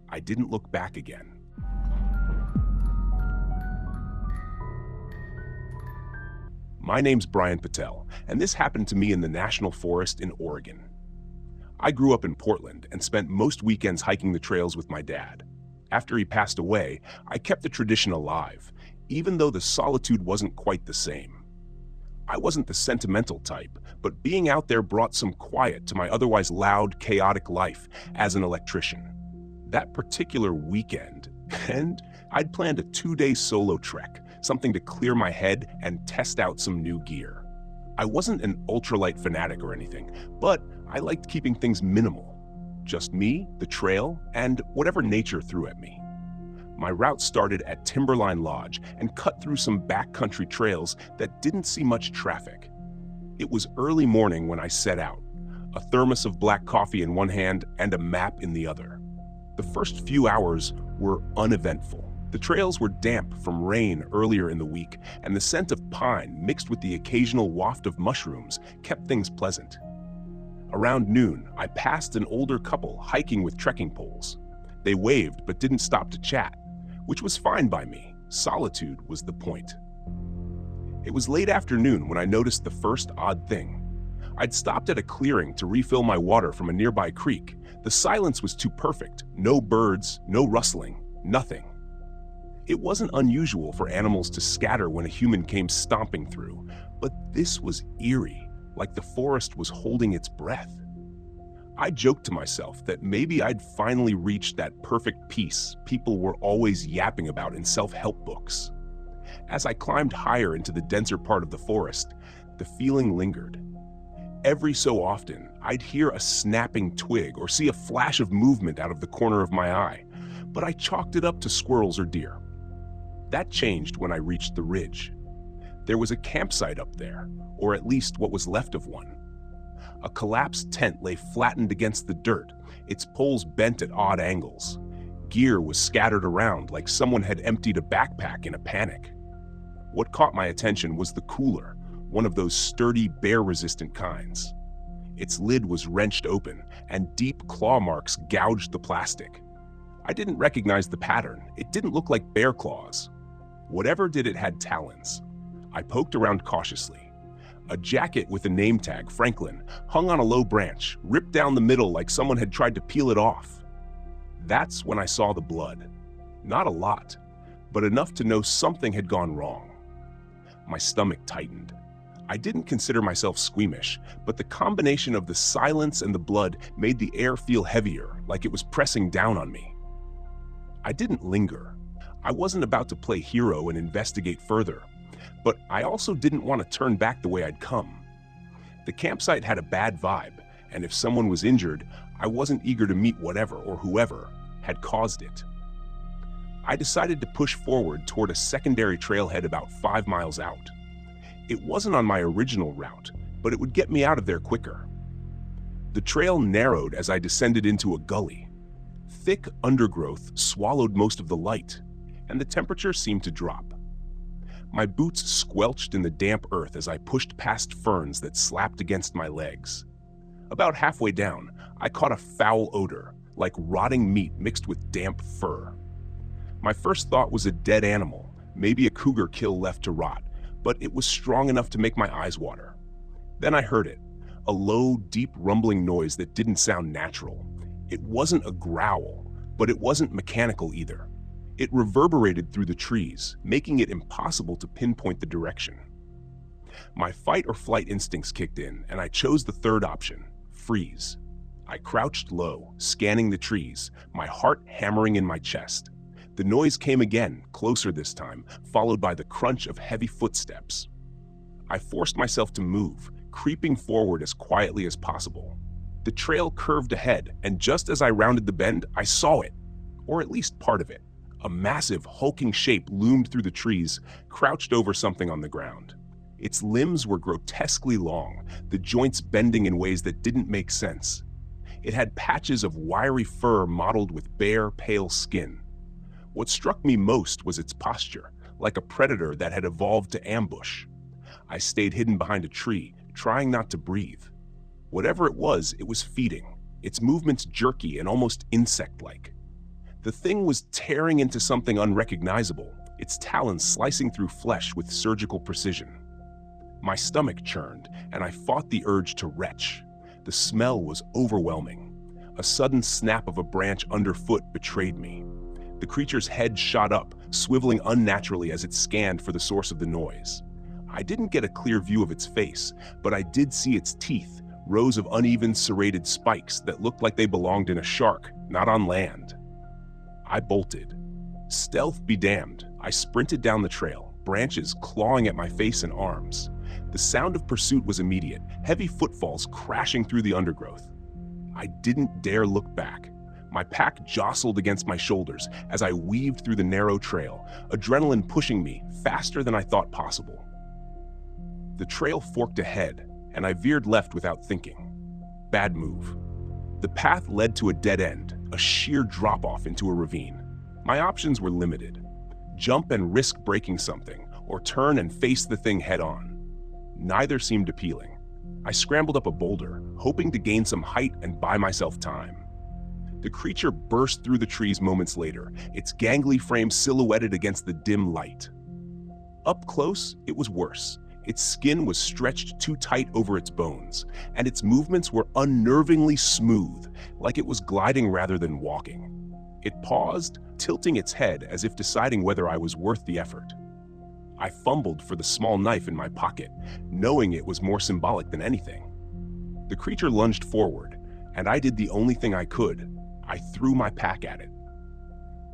Speaker 2: I didn't look back again. My name's Brian Patel, and this happened to me in the National Forest in Oregon. I grew up in Portland and spent most weekends hiking the trails with my dad. After he passed away, I kept the tradition alive, even though the solitude wasn't quite the same. I wasn't the sentimental type, but being out there brought some quiet to my otherwise loud, chaotic life as an electrician. That particular weekend, and I'd planned a 2-day solo trek, something to clear my head and test out some new gear. I wasn't an ultralight fanatic or anything, but I liked keeping things minimal. Just me, the trail, and whatever nature threw at me. My route started at Timberline Lodge and cut through some backcountry trails that didn't see much traffic. It was early morning when I set out, a thermos of black coffee in one hand and a map in the other. The first few hours were uneventful. The trails were damp from rain earlier in the week, and the scent of pine mixed with the occasional waft of mushrooms kept things pleasant. Around noon, I passed an older couple hiking with trekking poles. They waved but didn't stop to chat, which was fine by me. Solitude was the point. It was late afternoon when I noticed the first odd thing. I'd stopped at a clearing to refill my water from a nearby creek. The silence was too perfect. No birds, no rustling, nothing. It wasn't unusual for animals to scatter when a human came stomping through, but this was eerie, like the forest was holding its breath. I joked to myself that maybe I'd finally reached that perfect peace people were always yapping about in self-help books. As I climbed higher into the denser part of the forest, the feeling lingered. Every so often, I'd hear a snapping twig or see a flash of movement out of the corner of my eye, but I chalked it up to squirrels or deer. That changed when I reached the ridge. There was a campsite up there, or at least what was left of one. A collapsed tent lay flattened against the dirt, its poles bent at odd angles. Gear was scattered around like someone had emptied a backpack in a panic. What caught my attention was the cooler, one of those sturdy, bear-resistant kinds. Its lid was wrenched open, and deep claw marks gouged the plastic. I didn't recognize the pattern. It didn't look like bear claws. Whatever did it had talons. I poked around cautiously. A jacket with a name tag, Franklin, hung on a low branch, ripped down the middle like someone had tried to peel it off. That's when I saw the blood. Not a lot, but enough to know something had gone wrong. My stomach tightened. I didn't consider myself squeamish, but the combination of the silence and the blood made the air feel heavier, like it was pressing down on me. I didn't linger. I wasn't about to play hero and investigate further, but I also didn't want to turn back the way I'd come. The campsite had a bad vibe, and if someone was injured, I wasn't eager to meet whatever or whoever had caused it. I decided to push forward toward a secondary trailhead about 5 miles out. It wasn't on my original route, but it would get me out of there quicker. The trail narrowed as I descended into a gully. Thick undergrowth swallowed most of the light, and the temperature seemed to drop. My boots squelched in the damp earth as I pushed past ferns that slapped against my legs. About halfway down, I caught a foul odor, like rotting meat mixed with damp fur. My first thought was a dead animal, maybe a cougar kill left to rot, but it was strong enough to make my eyes water. Then I heard it, a low, deep rumbling noise that didn't sound natural. It wasn't a growl, but it wasn't mechanical either. It reverberated through the trees, making it impossible to pinpoint the direction. My fight or flight instincts kicked in, and I chose the third option, freeze. I crouched low, scanning the trees, my heart hammering in my chest. The noise came again, closer this time, followed by the crunch of heavy footsteps. I forced myself to move, creeping forward as quietly as possible. The trail curved ahead, and just as I rounded the bend, I saw it, or at least part of it. A massive, hulking shape loomed through the trees, crouched over something on the ground. Its limbs were grotesquely long, the joints bending in ways that didn't make sense. It had patches of wiry fur mottled with bare, pale skin. What struck me most was its posture, like a predator that had evolved to ambush. I stayed hidden behind a tree, trying not to breathe. Whatever it was feeding, its movements jerky and almost insect-like. The thing was tearing into something unrecognizable, its talons slicing through flesh with surgical precision. My stomach churned, and I fought the urge to retch. The smell was overwhelming. A sudden snap of a branch underfoot betrayed me. The creature's head shot up, swiveling unnaturally as it scanned for the source of the noise. I didn't get a clear view of its face, but I did see its teeth, rows of uneven serrated spikes that looked like they belonged in a shark, not on land. I bolted. Stealth be damned, I sprinted down the trail, branches clawing at my face and arms. The sound of pursuit was immediate, heavy footfalls crashing through the undergrowth. I didn't dare look back. My pack jostled against my shoulders as I weaved through the narrow trail, adrenaline pushing me faster than I thought possible. The trail forked ahead, and I veered left without thinking. Bad move. The path led to a dead end, a sheer drop-off into a ravine. My options were limited. Jump and risk breaking something, or turn and face the thing head-on. Neither seemed appealing. I scrambled up a boulder, hoping to gain some height and buy myself time. The creature burst through the trees moments later, its gangly frame silhouetted against the dim light. Up close, it was worse. Its skin was stretched too tight over its bones, and its movements were unnervingly smooth, like it was gliding rather than walking. It paused, tilting its head as if deciding whether I was worth the effort. I fumbled for the small knife in my pocket, knowing it was more symbolic than anything. The creature lunged forward, and I did the only thing I could. I threw my pack at it.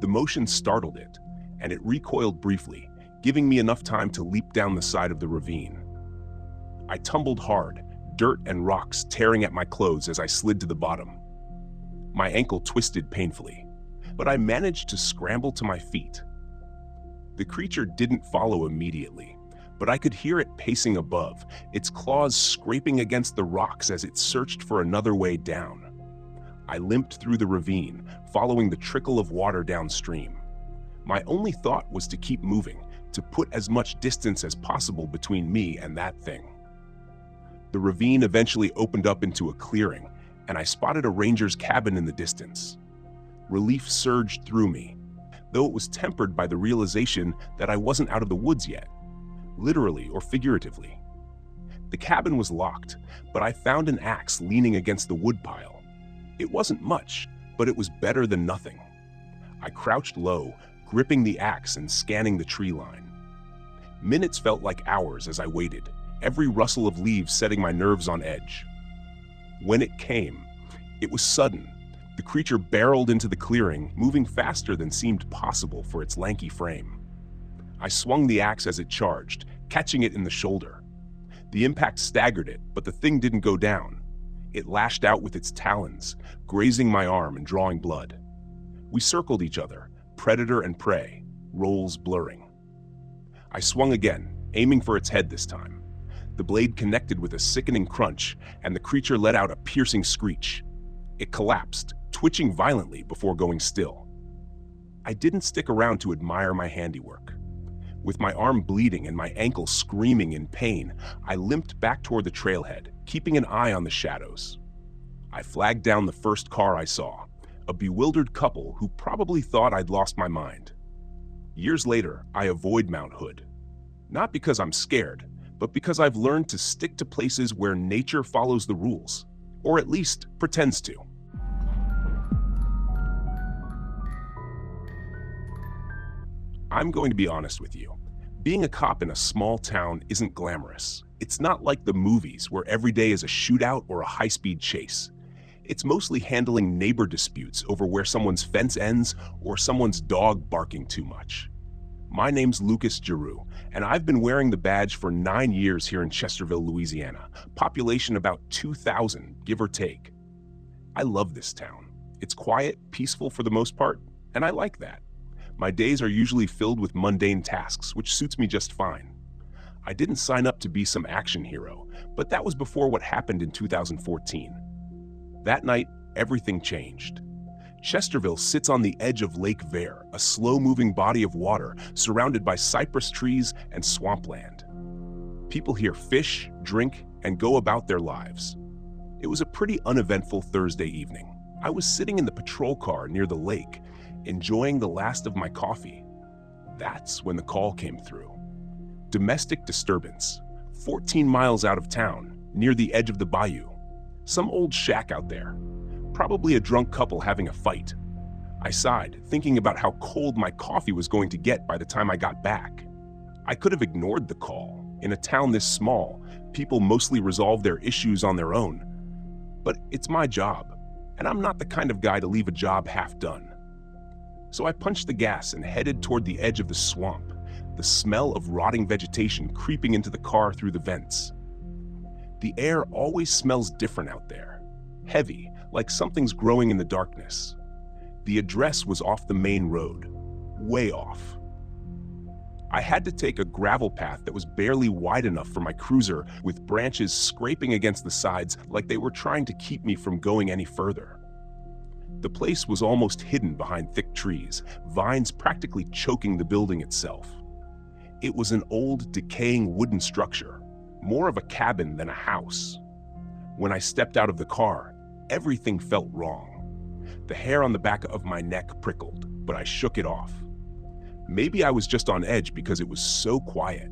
Speaker 2: The motion startled it, and it recoiled briefly, giving me enough time to leap down the side of the ravine. I tumbled hard, dirt and rocks tearing at my clothes as I slid to the bottom. My ankle twisted painfully, but I managed to scramble to my feet. The creature didn't follow immediately, but I could hear it pacing above, its claws scraping against the rocks as it searched for another way down. I limped through the ravine, following the trickle of water downstream. My only thought was to keep moving, to put as much distance as possible between me and that thing. The ravine eventually opened up into a clearing, and I spotted a ranger's cabin in the distance. Relief surged through me, though it was tempered by the realization that I wasn't out of the woods yet, literally or figuratively. The cabin was locked, but I found an axe leaning against the woodpile. It wasn't much, but it was better than nothing. I crouched low, gripping the axe and scanning the tree line. Minutes felt like hours as I waited, every rustle of leaves setting my nerves on edge. When it came, it was sudden. The creature barreled into the clearing, moving faster than seemed possible for its lanky frame. I swung the axe as it charged, catching it in the shoulder. The impact staggered it, but the thing didn't go down. It lashed out with its talons, grazing my arm and drawing blood. We circled each other, predator and prey, roles blurring. I swung again, aiming for its head this time. The blade connected with a sickening crunch, and the creature let out a piercing screech. It collapsed, twitching violently before going still. I didn't stick around to admire my handiwork. With my arm bleeding and my ankle screaming in pain, I limped back toward the trailhead, keeping an eye on the shadows. I flagged down the first car I saw, a bewildered couple who probably thought I'd lost my mind. Years later, I avoid Mount Hood. Not because I'm scared, but because I've learned to stick to places where nature follows the rules, or at least pretends to. I'm going to be honest with you. Being a cop in a small town isn't glamorous. It's not like the movies where every day is a shootout or a high-speed chase. It's mostly handling neighbor disputes over where someone's fence ends or someone's dog barking too much. My name's Lucas Giroux, and I've been wearing the badge for 9 years here in Chesterville, Louisiana. Population about 2,000, give or take. I love this town. It's quiet, peaceful for the most part, and I like that. My days are usually filled with mundane tasks, which suits me just fine. I didn't sign up to be some action hero, but that was before what happened in 2014. That night, everything changed. Chesterville sits on the edge of Lake Vere, a slow-moving body of water surrounded by cypress trees and swampland. People here fish, drink, and go about their lives. It was a pretty uneventful Thursday evening. I was sitting in the patrol car near the lake, enjoying the last of my coffee. That's when the call came through. Domestic disturbance, 14 miles out of town, near the edge of the bayou. Some old shack out there. Probably a drunk couple having a fight. I sighed, thinking about how cold my coffee was going to get by the time I got back. I could have ignored the call. In a town this small, people mostly resolve their issues on their own. But it's my job, and I'm not the kind of guy to leave a job half done. So I punched the gas and headed toward the edge of the swamp, the smell of rotting vegetation creeping into the car through the vents. The air always smells different out there. Heavy, like something's growing in the darkness. The address was off the main road, way off. I had to take a gravel path that was barely wide enough for my cruiser, with branches scraping against the sides like they were trying to keep me from going any further. The place was almost hidden behind thick trees, vines practically choking the building itself. It was an old, decaying wooden structure, more of a cabin than a house. When I stepped out of the car, everything felt wrong. The hair on the back of my neck prickled, but I shook it off. Maybe I was just on edge because it was so quiet.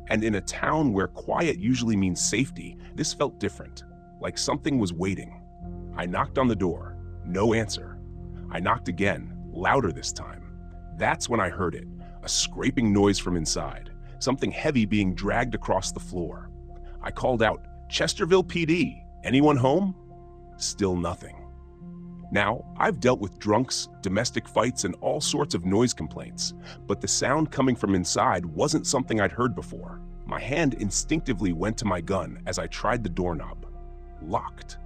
Speaker 2: And in a town where quiet usually means safety, this felt different, like something was waiting. I knocked on the door. No answer. I knocked again, louder this time. That's when I heard it, a scraping noise from inside, something heavy being dragged across the floor. I called out, "Chesterville PD, anyone home?" Still nothing. Now, I've dealt with drunks, domestic fights, and all sorts of noise complaints, but the sound coming from inside wasn't something I'd heard before. My hand instinctively went to my gun as I tried the doorknob. Locked.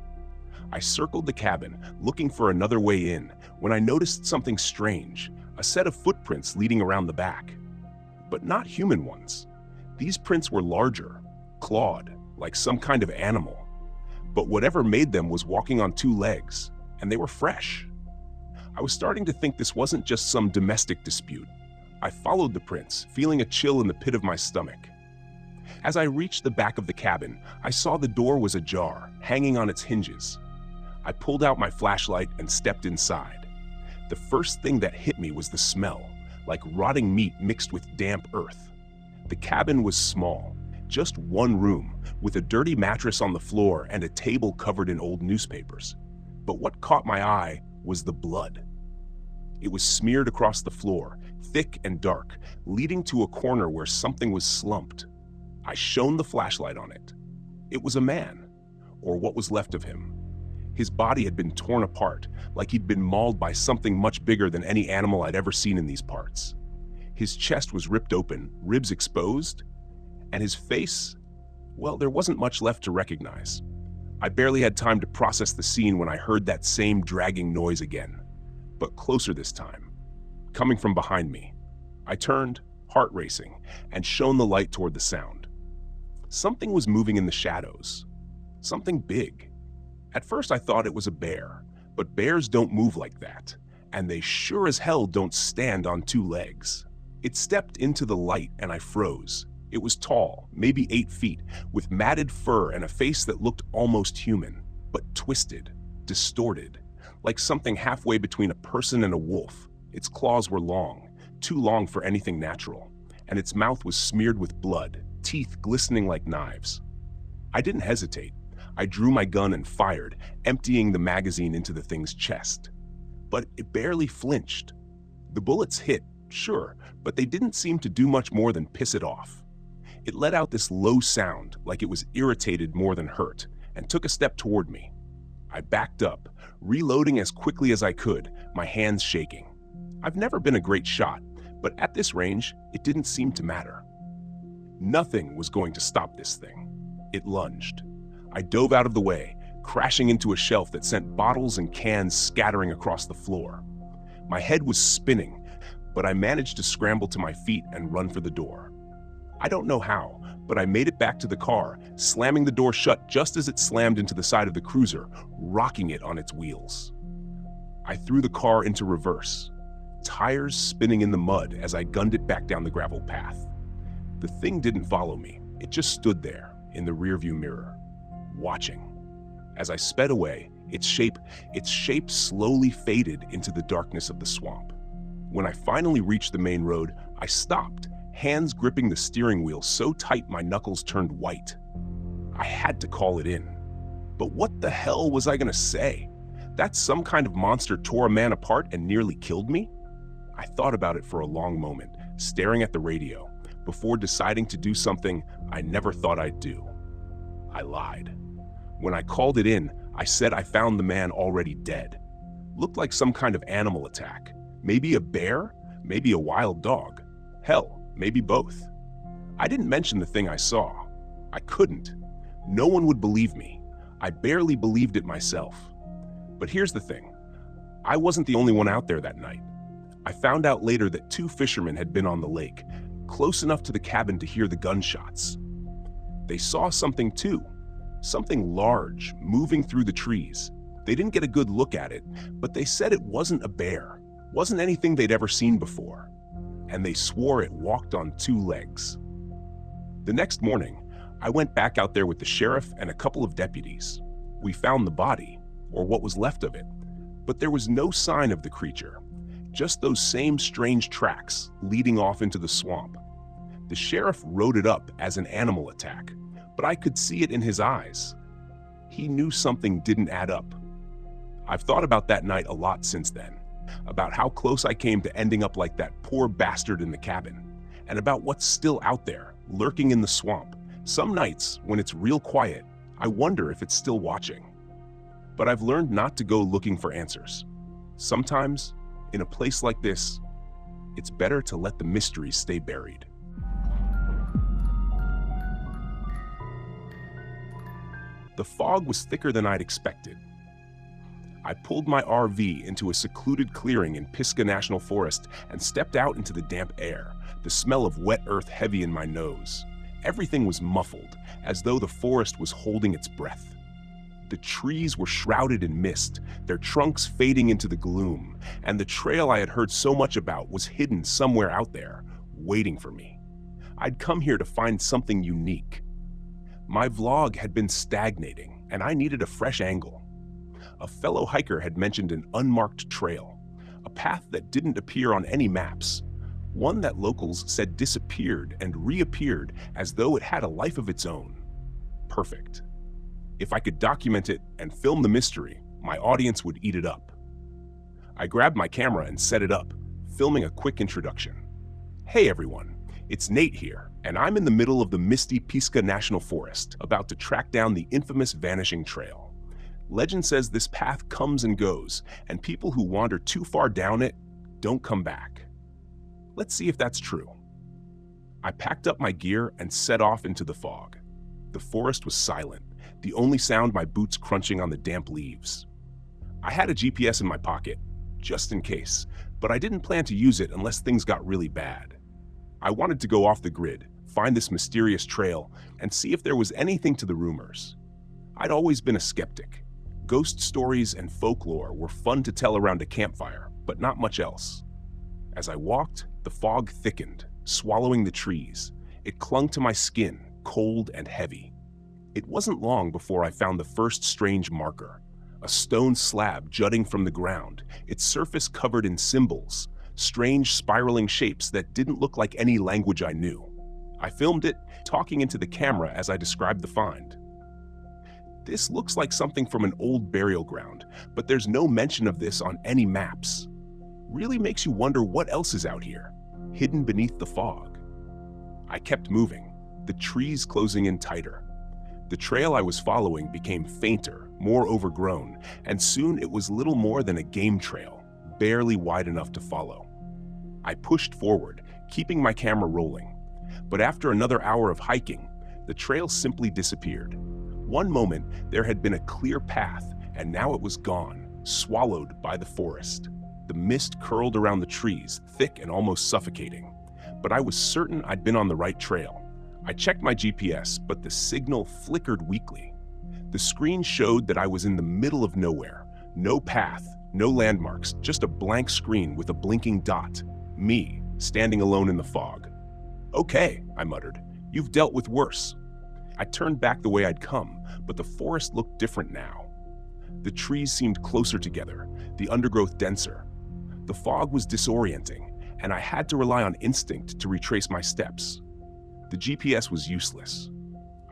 Speaker 2: I circled the cabin, looking for another way in, when I noticed something strange, a set of footprints leading around the back. But not human ones. These prints were larger, clawed, like some kind of animal. But whatever made them was walking on 2 legs, and they were fresh. I was starting to think this wasn't just some domestic dispute. I followed the prints, feeling a chill in the pit of my stomach. As I reached the back of the cabin, I saw the door was ajar, hanging on its hinges. I pulled out my flashlight and stepped inside. The first thing that hit me was the smell, like rotting meat mixed with damp earth. The cabin was small, just one room, with a dirty mattress on the floor and a table covered in old newspapers. But what caught my eye was the blood. It was smeared across the floor, thick and dark, leading to a corner where something was slumped. I shone the flashlight on it. It was a man, or what was left of him. His body had been torn apart, like he'd been mauled by something much bigger than any animal I'd ever seen in these parts. His chest was ripped open, ribs exposed, and his face, well, there wasn't much left to recognize. I barely had time to process the scene when I heard that same dragging noise again, but closer this time, coming from behind me. I turned, heart racing, and shone the light toward the sound. Something was moving in the shadows. Something big. At first I thought it was a bear, but bears don't move like that, and they sure as hell don't stand on 2 legs. It stepped into the light and I froze. It was tall, maybe 8 feet, with matted fur and a face that looked almost human, but twisted, distorted, like something halfway between a person and a wolf. Its claws were long, too long for anything natural, and its mouth was smeared with blood, teeth glistening like knives. I didn't hesitate. I drew my gun and fired, emptying the magazine into the thing's chest. But it barely flinched. The bullets hit, sure, but they didn't seem to do much more than piss it off. It let out this low sound, like it was irritated more than hurt, and took a step toward me. I backed up, reloading as quickly as I could, my hands shaking. I've never been a great shot, But at this range, it didn't seem to matter. Nothing was going to stop this thing. It lunged. I dove out of the way, crashing into a shelf that sent bottles and cans scattering across the floor. My head was spinning, but I managed to scramble to my feet and run for the door. I don't know how, but I made it back to the car, slamming the door shut just as it slammed into the side of the cruiser, rocking it on its wheels. I threw the car into reverse, tires spinning in the mud as I gunned it back down the gravel path. The thing didn't follow me. It just stood there in the rearview mirror, watching. As I sped away, its shape slowly faded into the darkness of the swamp. When I finally reached the main road, I stopped, hands gripping the steering wheel so tight my knuckles turned white. I had to call it in. But what the hell was I gonna say? That some kind of monster tore a man apart and nearly killed me? I thought about it for a long moment, staring at the radio, before deciding to do something I never thought I'd do. I lied. When I called it in, I said I found the man already dead. Looked like some kind of animal attack. Maybe a bear, maybe a wild dog. Hell, maybe both. I didn't mention the thing I saw. I couldn't. No one would believe me. I barely believed it myself. But here's the thing. I wasn't the only one out there that night. I found out later that 2 fishermen had been on the lake, close enough to the cabin to hear the gunshots. They saw something too. Something large, moving through the trees. They didn't get a good look at it, but they said it wasn't a bear. Wasn't anything they'd ever seen before. And they swore it walked on 2 legs. The next morning, I went back out there with the sheriff and a couple of deputies. We found the body, or what was left of it, but there was no sign of the creature, just those same strange tracks leading off into the swamp. The sheriff wrote it up as an animal attack, but I could see it in his eyes. He knew something didn't add up. I've thought about that night a lot since then, about how close I came to ending up like that poor bastard in the cabin, and about what's still out there, lurking in the swamp. Some nights, when it's real quiet, I wonder if it's still watching. But I've learned not to go looking for answers. Sometimes, in a place like this, it's better to let the mysteries stay buried. The fog was thicker than I'd expected. I pulled my RV into a secluded clearing in Pisgah National Forest and stepped out into the damp air, the smell of wet earth heavy in my nose. Everything was muffled, as though the forest was holding its breath. The trees were shrouded in mist, their trunks fading into the gloom, and the trail I had heard so much about was hidden somewhere out there, waiting for me. I'd come here to find something unique. My vlog had been stagnating, and I needed a fresh angle. A fellow hiker had mentioned an unmarked trail, a path that didn't appear on any maps, one that locals said disappeared and reappeared as though it had a life of its own. Perfect. If I could document it and film the mystery, my audience would eat it up. I grabbed my camera and set it up, filming a quick introduction. Hey everyone, it's Nate here, and I'm in the middle of the misty Pisgah National Forest, about to track down the infamous Vanishing Trail. Legend says this path comes and goes, and people who wander too far down it don't come back. Let's see if that's true. I packed up my gear and set off into the fog. The forest was silent, the only sound my boots crunching on the damp leaves. I had a GPS in my pocket, just in case, but I didn't plan to use it unless things got really bad. I wanted to go off the grid, find this mysterious trail, and see if there was anything to the rumors. I'd always been a skeptic. Ghost stories and folklore were fun to tell around a campfire, but not much else. As I walked, the fog thickened, swallowing the trees. It clung to my skin, cold and heavy. It wasn't long before I found the first strange marker, a stone slab jutting from the ground, its surface covered in symbols, strange spiraling shapes that didn't look like any language I knew. I filmed it, talking into the camera as I described the find. This looks like something from an old burial ground, but there's no mention of this on any maps. Really makes you wonder what else is out here, hidden beneath the fog. I kept moving, the trees closing in tighter. The trail I was following became fainter, more overgrown, and soon it was little more than a game trail, barely wide enough to follow. I pushed forward, keeping my camera rolling. But after another hour of hiking, the trail simply disappeared. One moment, there had been a clear path, and now it was gone, swallowed by the forest. The mist curled around the trees, thick and almost suffocating. But I was certain I'd been on the right trail. I checked my GPS, but the signal flickered weakly. The screen showed that I was in the middle of nowhere. No path, no landmarks, just a blank screen with a blinking dot. Me, standing alone in the fog. "Okay," I muttered. "You've dealt with worse." I turned back the way I'd come, but the forest looked different now. The trees seemed closer together, the undergrowth denser. The fog was disorienting, and I had to rely on instinct to retrace my steps. The GPS was useless.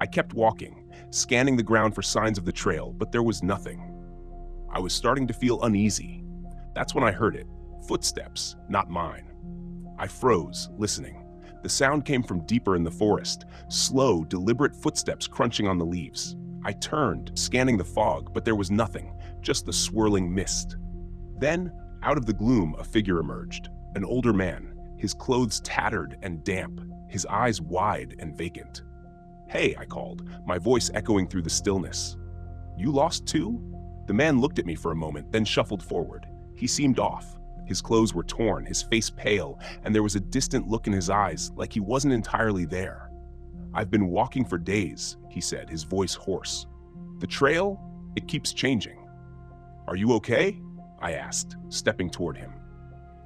Speaker 2: I kept walking, scanning the ground for signs of the trail, but there was nothing. I was starting to feel uneasy. That's when I heard it. Footsteps, not mine. I froze, listening. The sound came from deeper in the forest, slow, deliberate footsteps crunching on the leaves. I turned, scanning the fog, but there was nothing, just the swirling mist. Then, out of the gloom, a figure emerged. An older man, his clothes tattered and damp, his eyes wide and vacant. "Hey," I called, my voice echoing through the stillness. "You lost too?" The man looked at me for a moment, then shuffled forward. He seemed off. His clothes were torn, his face pale, and there was a distant look in his eyes, like he wasn't entirely there. "I've been walking for days," he said, his voice hoarse. "The trail, it keeps changing." "Are you okay?" I asked, stepping toward him.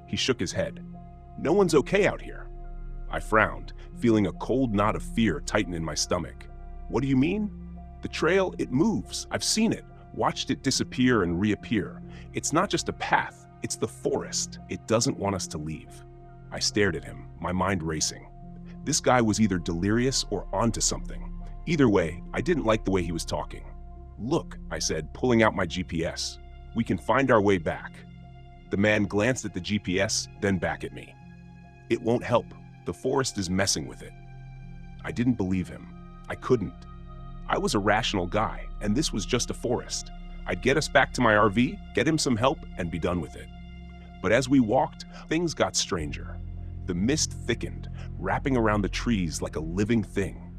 Speaker 2: He shook his head. "No one's okay out here." I frowned, feeling a cold knot of fear tighten in my stomach. "What do you mean?" "The trail, it moves. I've seen it, watched it disappear and reappear. It's not just a path, it's the forest. It doesn't want us to leave." I stared at him, my mind racing. This guy was either delirious or onto something. Either way, I didn't like the way he was talking. "Look," I said, pulling out my GPS. "We can find our way back." The man glanced at the GPS, then back at me. "It won't help. The forest is messing with it." I didn't believe him. I couldn't. I was a rational guy, and this was just a forest. I'd get us back to my RV, get him some help, and be done with it. But as we walked, things got stranger. The mist thickened, wrapping around the trees like a living thing.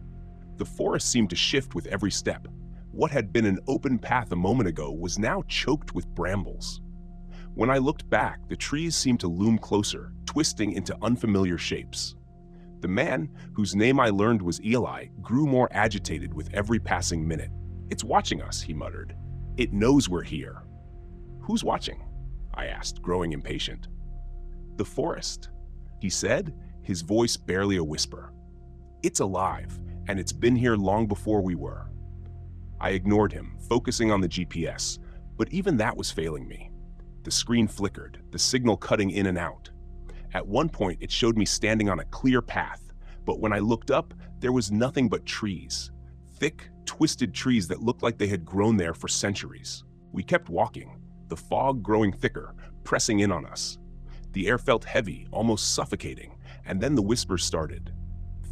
Speaker 2: The forest seemed to shift with every step. What had been an open path a moment ago was now choked with brambles. When I looked back, the trees seemed to loom closer, twisting into unfamiliar shapes. The man, whose name I learned was Eli, grew more agitated with every passing minute. "It's watching us," he muttered. "It knows we're here." "Who's watching?" I asked, growing impatient. "The forest," he said, his voice barely a whisper. "It's alive, and it's been here long before we were." I ignored him, focusing on the GPS, but even that was failing me. The screen flickered, the signal cutting in and out. At one point, it showed me standing on a clear path, but when I looked up, there was nothing but trees. Thick, twisted trees that looked like they had grown there for centuries. We kept walking, the fog growing thicker, pressing in on us. The air felt heavy, almost suffocating, and then the whispers started.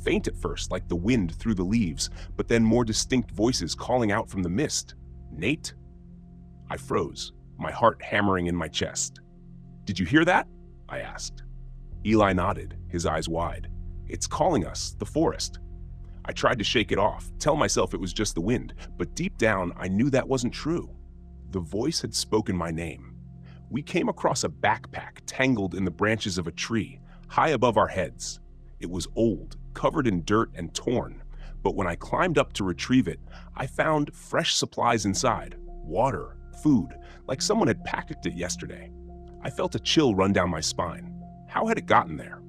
Speaker 2: Faint at first, like the wind through the leaves, but then more distinct voices calling out from the mist. "Nate?" I froze, my heart hammering in my chest. "Did you hear that?" I asked. Eli nodded, his eyes wide. "It's calling us, the forest." I tried to shake it off, tell myself it was just the wind, but deep down I knew that wasn't true. The voice had spoken my name. We came across a backpack tangled in the branches of a tree, high above our heads. It was old, covered in dirt and torn, but when I climbed up to retrieve it, I found fresh supplies inside, water, food, like someone had packed it yesterday. I felt a chill run down my spine. How had it gotten there?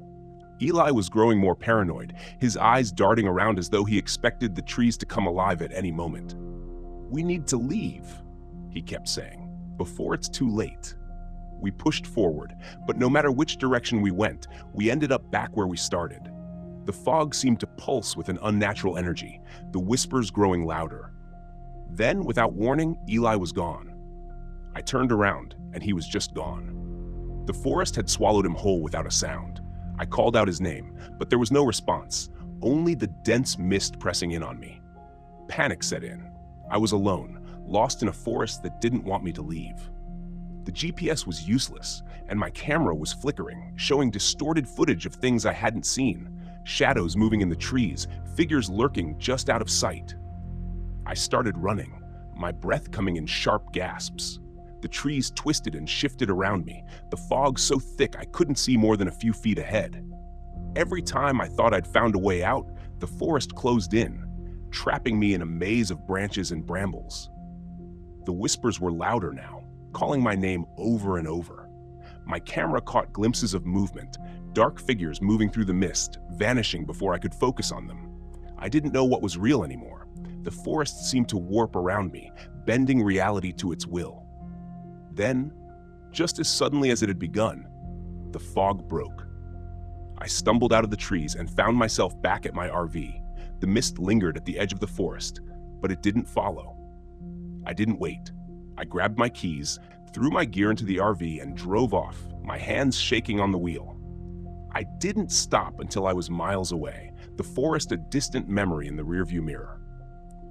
Speaker 2: Eli was growing more paranoid, his eyes darting around as though he expected the trees to come alive at any moment. "We need to leave," he kept saying, "before it's too late." We pushed forward, but no matter which direction we went, we ended up back where we started. The fog seemed to pulse with an unnatural energy, the whispers growing louder. Then, without warning, Eli was gone. I turned around, and he was just gone. The forest had swallowed him whole without a sound. I called out his name, but there was no response, only the dense mist pressing in on me. Panic set in. I was alone, lost in a forest that didn't want me to leave. The GPS was useless, and my camera was flickering, showing distorted footage of things I hadn't seen. Shadows moving in the trees, figures lurking just out of sight. I started running, my breath coming in sharp gasps. The trees twisted and shifted around me, the fog so thick I couldn't see more than a few feet ahead. Every time I thought I'd found a way out, the forest closed in, trapping me in a maze of branches and brambles. The whispers were louder now, calling my name over and over. My camera caught glimpses of movement, dark figures moving through the mist, vanishing before I could focus on them. I didn't know what was real anymore. The forest seemed to warp around me, bending reality to its will. Then, just as suddenly as it had begun, the fog broke. I stumbled out of the trees and found myself back at my RV. The mist lingered at the edge of the forest, but it didn't follow. I didn't wait. I grabbed my keys, threw my gear into the RV, and drove off, my hands shaking on the wheel. I didn't stop until I was miles away, the forest a distant memory in the rearview mirror.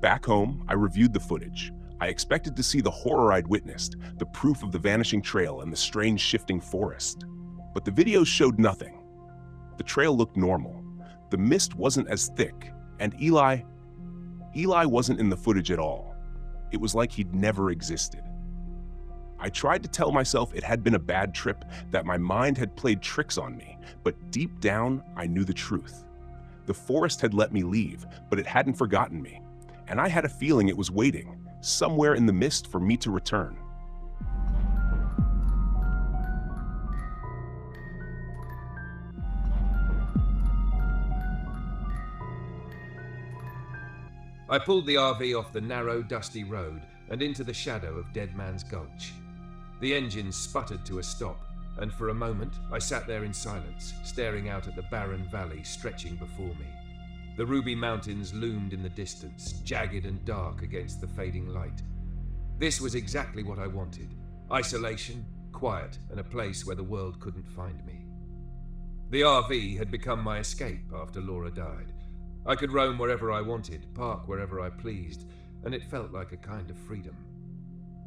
Speaker 2: Back home, I reviewed the footage. I expected to see the horror I'd witnessed, the proof of the vanishing trail and the strange shifting forest. But the videos showed nothing. The trail looked normal. The mist wasn't as thick, and Eli wasn't in the footage at all. It was like he'd never existed. I tried to tell myself it had been a bad trip, that my mind had played tricks on me, but deep down, I knew the truth. The forest had let me leave, but it hadn't forgotten me, and I had a feeling it was waiting, somewhere in the mist, for me to return.
Speaker 1: I pulled the RV off the narrow, dusty road and into the shadow of Dead Man's Gulch. The engine sputtered to a stop, and for a moment I sat there in silence, staring out at the barren valley stretching before me. The Ruby Mountains loomed in the distance, jagged and dark against the fading light. This was exactly what I wanted: isolation, quiet, and a place where the world couldn't find me. The RV had become my escape after Laura died. I could roam wherever I wanted, park wherever I pleased, and it felt like a kind of freedom.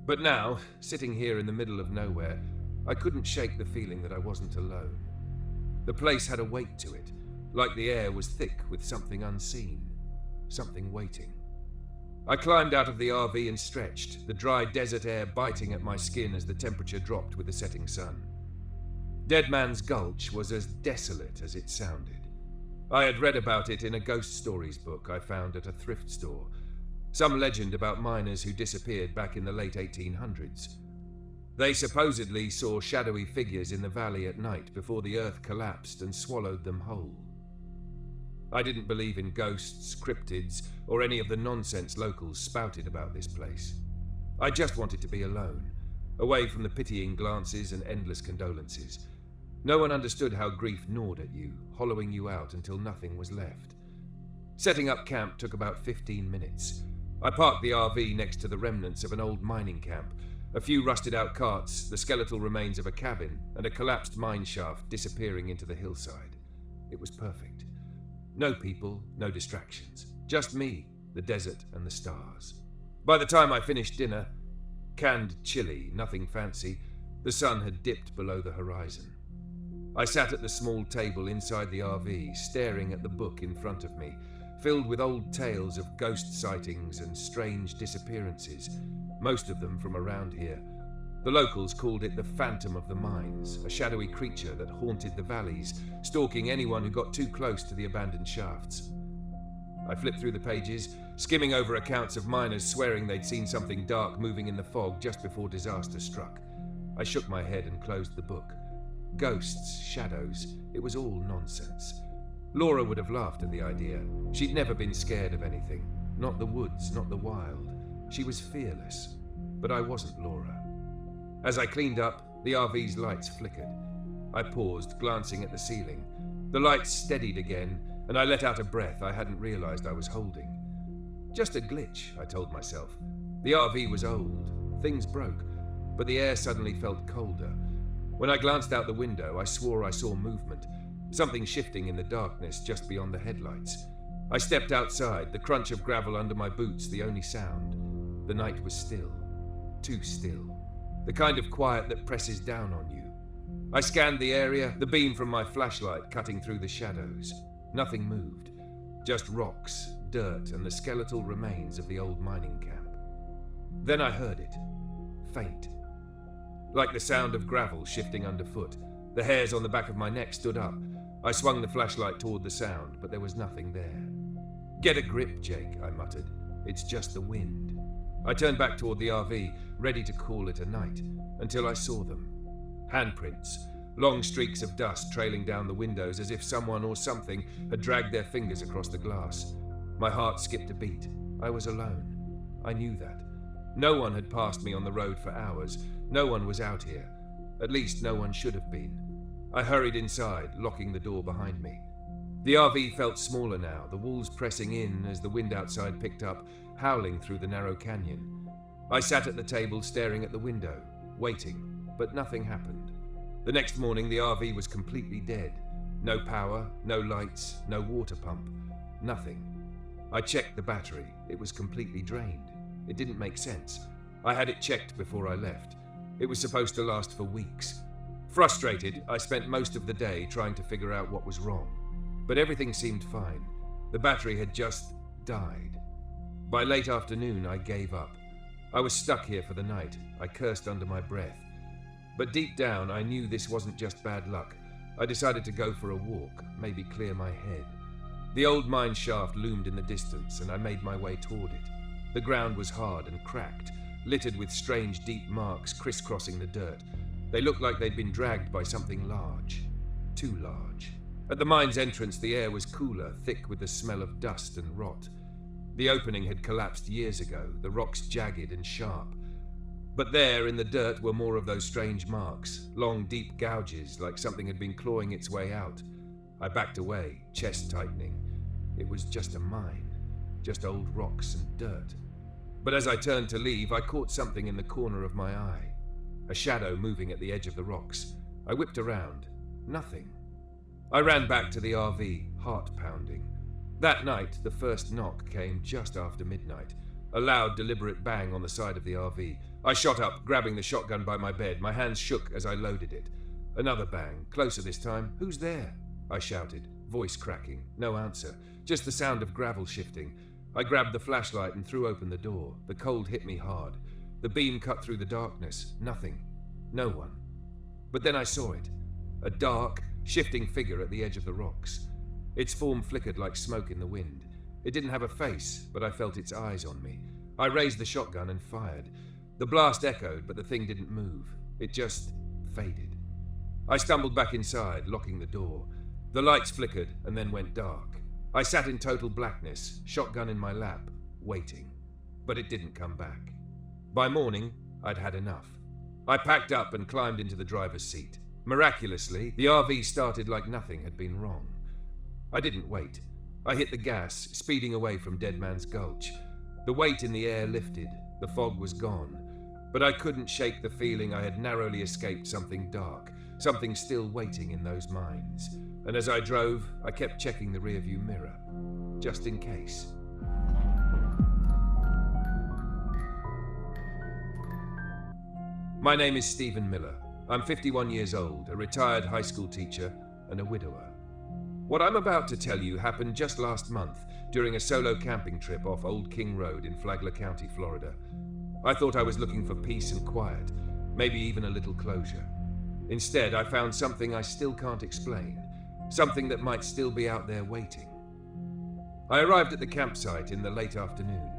Speaker 1: But now, sitting here in the middle of nowhere, I couldn't shake the feeling that I wasn't alone. The place had a weight to it, like the air was thick with something unseen, something waiting. I climbed out of the RV and stretched, the dry desert air biting at my skin as the temperature dropped with the setting sun. Dead Man's Gulch was as desolate as it sounded. I had read about it in a ghost stories book I found at a thrift store, some legend about miners who disappeared back in the late 1800s. They supposedly saw shadowy figures in the valley at night before the earth collapsed and swallowed them whole. I didn't believe in ghosts, cryptids, or any of the nonsense locals spouted about this place. I just wanted to be alone, away from the pitying glances and endless condolences. No one understood how grief gnawed at you, hollowing you out until nothing was left. Setting up camp took about 15 minutes. I parked the RV next to the remnants of an old mining camp, a few rusted-out carts, the skeletal remains of a cabin, and a collapsed mine shaft disappearing into the hillside. It was perfect. No people, no distractions. Just me, the desert, and the stars. By the time I finished dinner, canned chili, nothing fancy, the sun had dipped below the horizon. I sat at the small table inside the RV, staring at the book in front of me, filled with old tales of ghost sightings and strange disappearances, most of them from around here. The locals called it the Phantom of the Mines, a shadowy creature that haunted the valleys, stalking anyone who got too close to the abandoned shafts. I flipped through the pages, skimming over accounts of miners swearing they'd seen something dark moving in the fog just before disaster struck. I shook my head and closed the book. Ghosts, shadows, it was all nonsense. Laura would have laughed at the idea. She'd never been scared of anything. Not the woods, not the wild. She was fearless. But I wasn't Laura. As I cleaned up, the RV's lights flickered. I paused, glancing at the ceiling. The lights steadied again, and I let out a breath I hadn't realized I was holding. Just a glitch, I told myself. The RV was old. Things broke. But the air suddenly felt colder. When I glanced out the window, I swore I saw movement. Something shifting in the darkness just beyond the headlights. I stepped outside, the crunch of gravel under my boots the only sound. The night was still. Too still. the kind of quiet that presses down on you. I scanned the area, the beam from my flashlight cutting through the shadows. Nothing moved, just rocks, dirt, and the skeletal remains of the old mining camp. Then I heard it, faint, like the sound of gravel shifting underfoot. The hairs on the back of my neck stood up. I swung the flashlight toward the sound, but there was nothing there. "Get a grip, Jake," I muttered. "It's just the wind." I turned back toward the RV, ready to call it a night, until I saw them. Handprints, long streaks of dust trailing down the windows as if someone or something had dragged their fingers across the glass. My heart skipped a beat. I was alone. I knew that. No one had passed me on the road for hours. No one was out here. At least no one should have been. I hurried inside, locking the door behind me. The RV felt smaller now, the walls pressing in as the wind outside picked up, howling through the narrow canyon. I sat at the table staring at the window, waiting, but nothing happened. The next morning the RV was completely dead. No power, no lights, no water pump, nothing. I checked the battery. It was completely drained. It didn't make sense. I had it checked before I left. It was supposed to last for weeks. Frustrated, I spent most of the day trying to figure out what was wrong. But everything seemed fine. The battery had just died. By late afternoon, I gave up. I was stuck here for the night. I cursed under my breath. But deep down, I knew this wasn't just bad luck. I decided to go for a walk, maybe clear my head. The old mine shaft loomed in the distance, and I made my way toward it. The ground was hard and cracked, littered with strange deep marks crisscrossing the dirt. They looked like they'd been dragged by something large. Too large. At the mine's entrance, the air was cooler, thick with the smell of dust and rot. The opening had collapsed years ago, the rocks jagged and sharp. But there, in the dirt, were more of those strange marks, long, deep gouges, like something had been clawing its way out. I backed away, chest tightening. It was just a mine, just old rocks and dirt. But as I turned to leave, I caught something in the corner of my eye. A shadow moving at the edge of the rocks. I whipped around. Nothing. I ran back to the RV, heart pounding. That night, the first knock came just after midnight. A loud, deliberate bang on the side of the RV. I shot up, grabbing the shotgun by my bed. My hands shook as I loaded it. Another bang, closer this time. "Who's there?" I shouted, voice cracking. No answer, just the sound of gravel shifting. I grabbed the flashlight and threw open the door. The cold hit me hard. The beam cut through the darkness. Nothing. No one. But then I saw it. A dark, shifting figure at the edge of the rocks. Its form flickered like smoke in the wind. It didn't have a face, but I felt its eyes on me. I raised the shotgun and fired. The blast echoed, but the thing didn't move. It just faded. I stumbled back inside, locking the door. The lights flickered and then went dark. I sat in total blackness, shotgun in my lap, waiting. But it didn't come back. By morning, I'd had enough. I packed up and climbed into the driver's seat. Miraculously, the RV started like nothing had been wrong. I didn't wait. I hit the gas, speeding away from Dead Man's Gulch. The weight in the air lifted. The fog was gone. But I couldn't shake the feeling I had narrowly escaped something dark, something still waiting in those mines. And as I drove, I kept checking the rearview mirror, just in case. My name is Stephen Miller. I'm 51 years old, a retired high school teacher, and a widower. What I'm about to tell you happened just last month during a solo camping trip off Old King Road in Flagler County, Florida. I thought I was looking for peace and quiet, maybe even a little closure. Instead, I found something I still can't explain, something that might still be out there waiting. I arrived at the campsite in the late afternoon.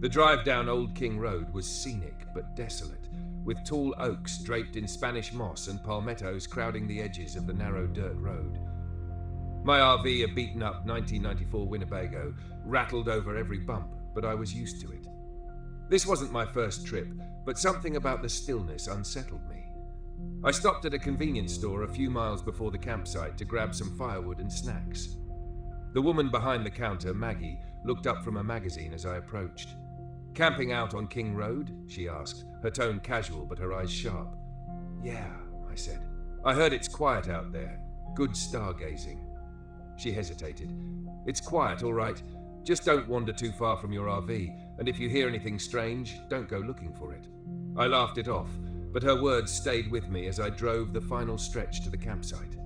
Speaker 1: The drive down Old King Road was scenic but desolate, with tall oaks draped in Spanish moss and palmettos crowding the edges of the narrow dirt road. My RV, a beaten-up 1994 Winnebago, rattled over every bump, but I was used to it. This wasn't my first trip, but something about the stillness unsettled me. I stopped at a convenience store a few miles before the campsite to grab some firewood and snacks. The woman behind the counter, Maggie, looked up from a magazine as I approached. "Camping out on King Road?" she asked, her tone casual but her eyes sharp. "Yeah," I said. "I heard it's quiet out there. Good stargazing." She hesitated. "It's quiet, all right. Just don't wander too far from your RV, and if you hear anything strange, don't go looking for it." I laughed it off, but her words stayed with me as I drove the final stretch to the campsite.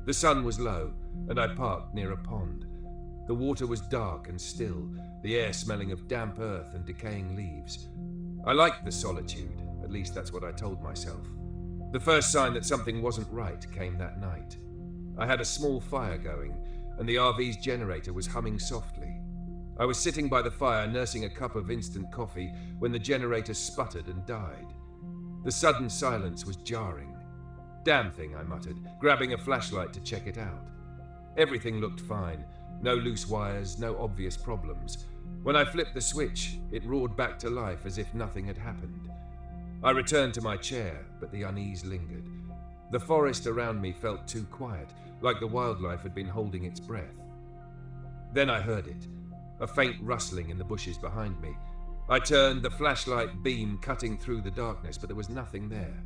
Speaker 1: The sun was low, and I parked near a pond. The water was dark and still, the air smelling of damp earth and decaying leaves. I liked the solitude, at least that's what I told myself. The first sign that something wasn't right came that night. I had a small fire going, and the RV's generator was humming softly. I was sitting by the fire nursing a cup of instant coffee when the generator sputtered and died. The sudden silence was jarring. "Damn thing," I muttered, grabbing a flashlight to check it out. Everything looked fine. No loose wires, no obvious problems. When I flipped the switch, it roared back to life as if nothing had happened. I returned to my chair, but the unease lingered. The forest around me felt too quiet, like the wildlife had been holding its breath. Then I heard it, a faint rustling in the bushes behind me. I turned, the flashlight beam cutting through the darkness, but there was nothing there.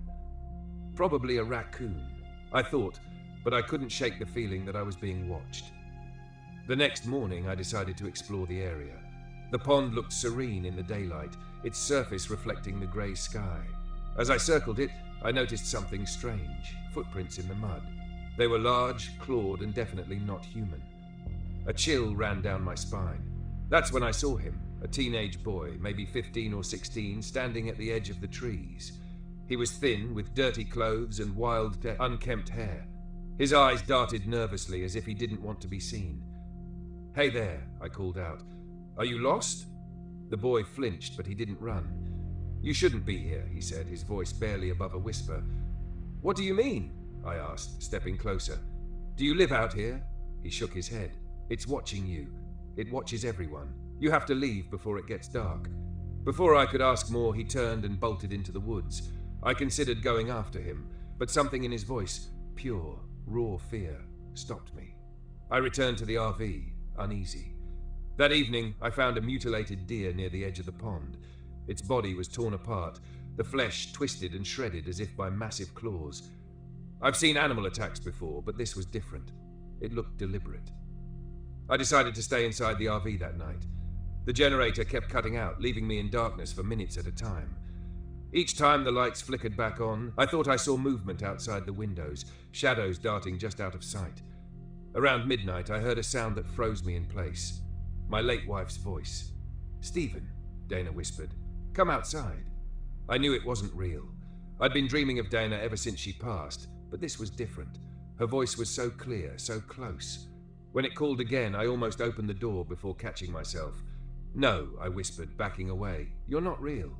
Speaker 1: Probably a raccoon, I thought, but I couldn't shake the feeling that I was being watched. The next morning, I decided to explore the area. The pond looked serene in the daylight, its surface reflecting the grey sky. As I circled it, I noticed something strange, footprints in the mud. They were large, clawed, and definitely not human. A chill ran down my spine. That's when I saw him, a teenage boy, maybe 15 or 16, standing at the edge of the trees. He was thin, with dirty clothes and wild, unkempt hair. His eyes darted nervously as if he didn't want to be seen. "Hey there," I called out. "Are you lost?" The boy flinched, but he didn't run. "You shouldn't be here," he said, his voice barely above a whisper. "What do you mean?" I asked, stepping closer. "Do you live out here?" He shook his head. "It's watching you. It watches everyone. You have to leave before it gets dark." Before I could ask more, he turned and bolted into the woods. I considered going after him, but something in his voice, pure, raw fear, stopped me. I returned to the RV, uneasy. That evening, I found a mutilated deer near the edge of the pond. Its body was torn apart, the flesh twisted and shredded as if by massive claws. I've seen animal attacks before, but this was different. It looked deliberate. I decided to stay inside the RV that night. The generator kept cutting out, leaving me in darkness for minutes at a time. Each time the lights flickered back on, I thought I saw movement outside the windows, shadows darting just out of sight. Around midnight, I heard a sound that froze me in place. My late wife's voice. "Stephen," Dana whispered, "come outside." I knew it wasn't real. I'd been dreaming of Dana ever since she passed, but this was different. Her voice was so clear, so close. When it called again, I almost opened the door before catching myself. "No," I whispered, backing away. "You're not real."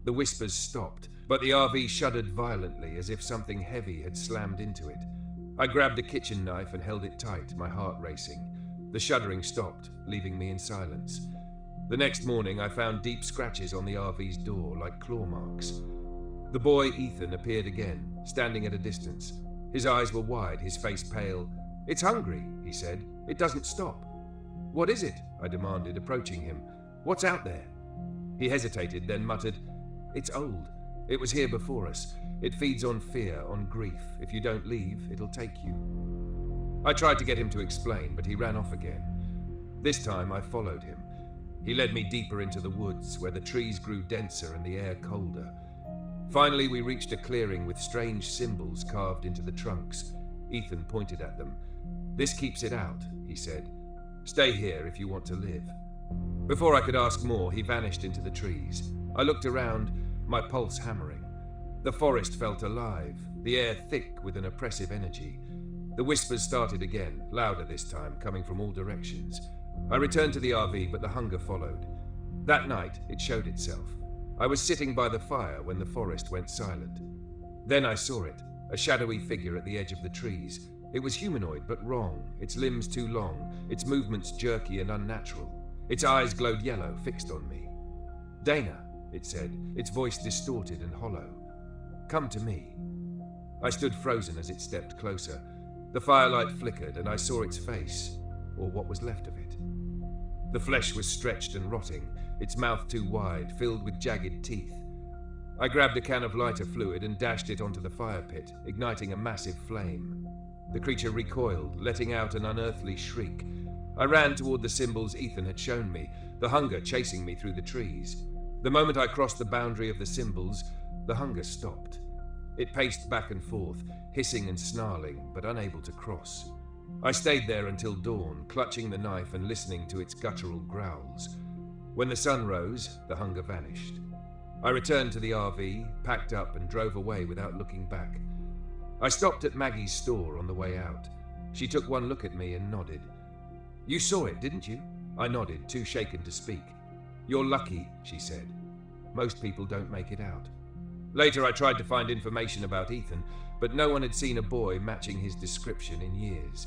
Speaker 1: The whispers stopped, but the RV shuddered violently as if something heavy had slammed into it. I grabbed a kitchen knife and held it tight, my heart racing. The shuddering stopped, leaving me in silence. The next morning, I found deep scratches on the RV's door, like claw marks. The boy, Ethan, appeared again, standing at a distance. His eyes were wide, his face pale. "It's hungry," he said. "It doesn't stop." "What is it?" I demanded, approaching him. "What's out there?" He hesitated, then muttered, "It's old. It was here before us. It feeds on fear, on grief. If you don't leave, it'll take you." I tried to get him to explain, but he ran off again. This time I followed him. He led me deeper into the woods, where the trees grew denser and the air colder. Finally, we reached a clearing with strange symbols carved into the trunks. Ethan pointed at them. "This keeps it out," he said. "Stay here if you want to live." Before I could ask more, he vanished into the trees. I looked around, my pulse hammering. The forest felt alive, the air thick with an oppressive energy. The whispers started again, louder this time, coming from all directions. I returned to the RV, but the hunger followed. That night, it showed itself. I was sitting by the fire when the forest went silent. Then I saw it, a shadowy figure at the edge of the trees. It was humanoid, but wrong, its limbs too long, its movements jerky and unnatural. Its eyes glowed yellow, fixed on me. "Dana," it said, its voice distorted and hollow. "Come to me." I stood frozen as it stepped closer. The firelight flickered, and I saw its face, or what was left of it. The flesh was stretched and rotting, its mouth too wide, filled with jagged teeth. I grabbed a can of lighter fluid and dashed it onto the fire pit, igniting a massive flame. The creature recoiled, letting out an unearthly shriek. I ran toward the symbols Ethan had shown me, the hunger chasing me through the trees. The moment I crossed the boundary of the symbols, the hunger stopped. It paced back and forth, hissing and snarling, but unable to cross. I stayed there until dawn, clutching the knife and listening to its guttural growls. When the sun rose, the hunger vanished. I returned to the RV, packed up, and drove away without looking back. I stopped at Maggie's store on the way out. She took one look at me and nodded. "You saw it, didn't you?" I nodded, too shaken to speak. "You're lucky," she said. "Most people don't make it out." Later I tried to find information about Ethan, but no one had seen a boy matching his description in years.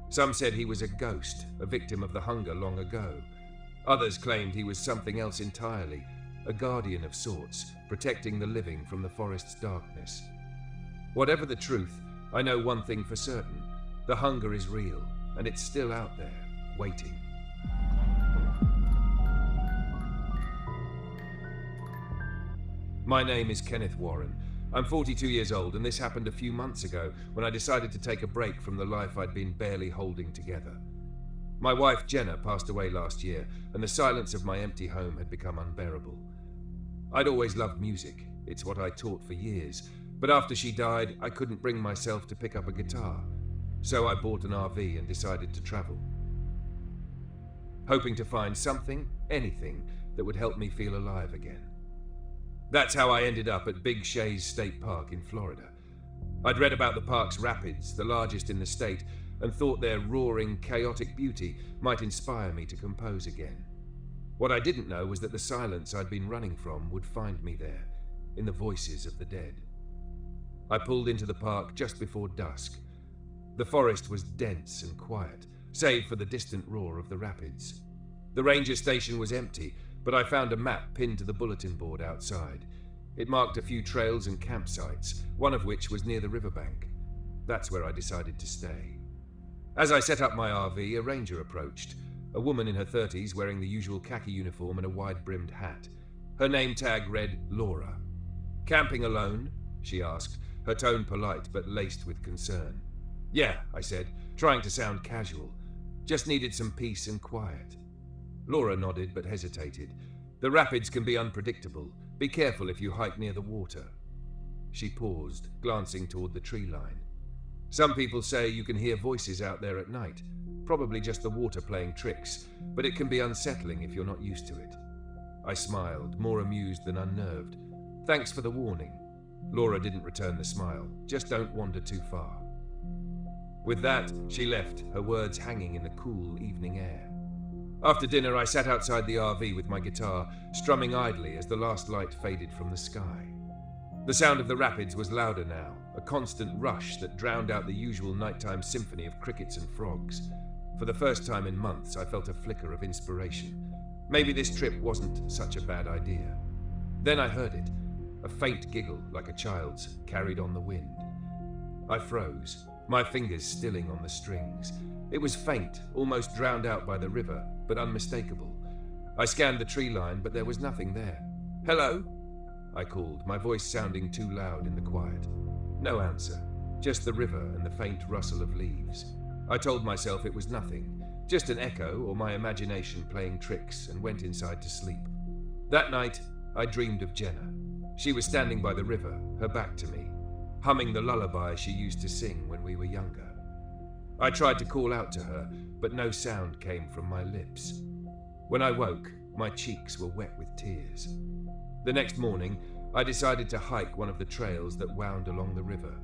Speaker 1: Some said he was a ghost, a victim of the hunger long ago. Others claimed he was something else entirely, a guardian of sorts, protecting the living from the forest's darkness. Whatever the truth, I know one thing for certain. The hunger is real, and it's still out there, waiting. My name is Kenneth Warren. I'm 42 years old, and this happened a few months ago when I decided to take a break from the life I'd been barely holding together. My wife Jenna passed away last year, and the silence of my empty home had become unbearable. I'd always loved music. It's what I taught for years. But after she died, I couldn't bring myself to pick up a guitar. So I bought an RV and decided to travel, hoping to find something, anything, that would help me feel alive again. That's how I ended up at Big Shays State Park in Florida. I'd read about the park's rapids, the largest in the state, and thought their roaring, chaotic beauty might inspire me to compose again. What I didn't know was that the silence I'd been running from would find me there, in the voices of the dead. I pulled into the park just before dusk. The forest was dense and quiet, save for the distant roar of the rapids. The ranger station was empty, but I found a map pinned to the bulletin board outside. It marked a few trails and campsites, one of which was near the riverbank. That's where I decided to stay. As I set up my RV, a ranger approached, a woman in her 30s wearing the usual khaki uniform and a wide-brimmed hat. Her name tag read Laura. "Camping alone?" she asked, her tone polite but laced with concern. "Yeah," I said, trying to sound casual. "Just needed some peace and quiet." Laura nodded but hesitated. "The rapids can be unpredictable. Be careful if you hike near the water." She paused, glancing toward the tree line. "Some people say you can hear voices out there at night. Probably just the water playing tricks, but it can be unsettling if you're not used to it." I smiled, more amused than unnerved. "Thanks for the warning." Laura didn't return the smile. "Just don't wander too far." With that, she left, her words hanging in the cool evening air. After dinner, I sat outside the RV with my guitar, strumming idly as the last light faded from the sky. The sound of the rapids was louder now, a constant rush that drowned out the usual nighttime symphony of crickets and frogs. For the first time in months, I felt a flicker of inspiration. Maybe this trip wasn't such a bad idea. Then I heard it, a faint giggle like a child's, carried on the wind. I froze, my fingers stilling on the strings. It was faint, almost drowned out by the river, but unmistakable. I scanned the tree line, but there was nothing there. "Hello?" I called, my voice sounding too loud in the quiet. No answer, just the river and the faint rustle of leaves. I told myself it was nothing, just an echo or my imagination playing tricks, and went inside to sleep. That night, I dreamed of Jenna. She was standing by the river, her back to me, humming the lullaby she used to sing when we were younger. I tried to call out to her, but no sound came from my lips. When I woke, my cheeks were wet with tears. The next morning, I decided to hike one of the trails that wound along the river.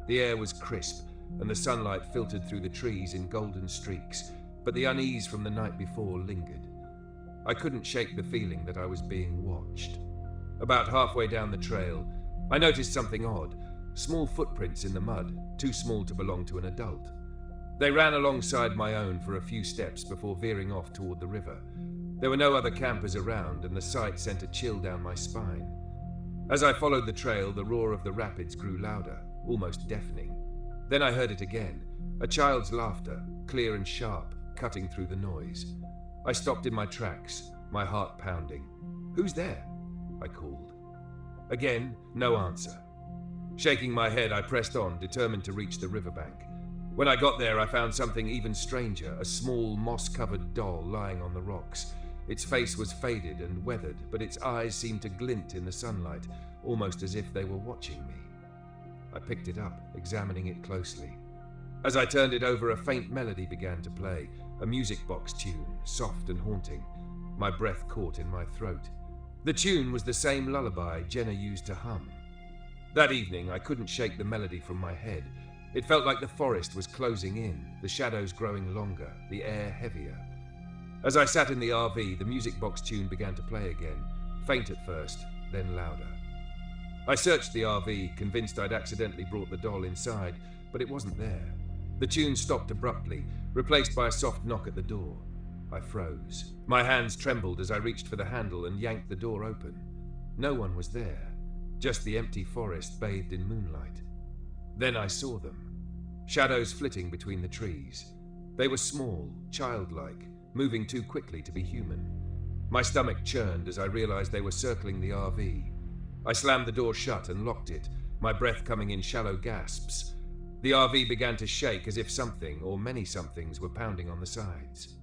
Speaker 1: The air was crisp, and the sunlight filtered through the trees in golden streaks, but the unease from the night before lingered. I couldn't shake the feeling that I was being watched. About halfway down the trail, I noticed something odd, small footprints in the mud, too small to belong to an adult. They ran alongside my own for a few steps before veering off toward the river. There were no other campers around, and the sight sent a chill down my spine. As I followed the trail, the roar of the rapids grew louder, almost deafening. Then I heard it again, a child's laughter, clear and sharp, cutting through the noise. I stopped in my tracks, my heart pounding. "Who's there?" I called. Again, no answer. Shaking my head, I pressed on, determined to reach the riverbank. When I got there, I found something even stranger, a small, moss-covered doll lying on the rocks. Its face was faded and weathered, but its eyes seemed to glint in the sunlight, almost as if they were watching me. I picked it up, examining it closely. As I turned it over, a faint melody began to play, a music box tune, soft and haunting. My breath caught in my throat. The tune was the same lullaby Jenna used to hum. That evening, I couldn't shake the melody from my head. It felt like the forest was closing in, the shadows growing longer, the air heavier. As I sat in the RV, the music box tune began to play again, faint at first, then louder. I searched the RV, convinced I'd accidentally brought the doll inside, but it wasn't there. The tune stopped abruptly, replaced by a soft knock at the door. I froze. My hands trembled as I reached for the handle and yanked the door open. No one was there, just the empty forest bathed in moonlight. Then I saw them, shadows flitting between the trees. They were small, childlike, moving too quickly to be human. My stomach churned as I realized they were circling the RV. I slammed the door shut and locked it, my breath coming in shallow gasps. The RV began to shake as if something, or many somethings, were pounding on the sides.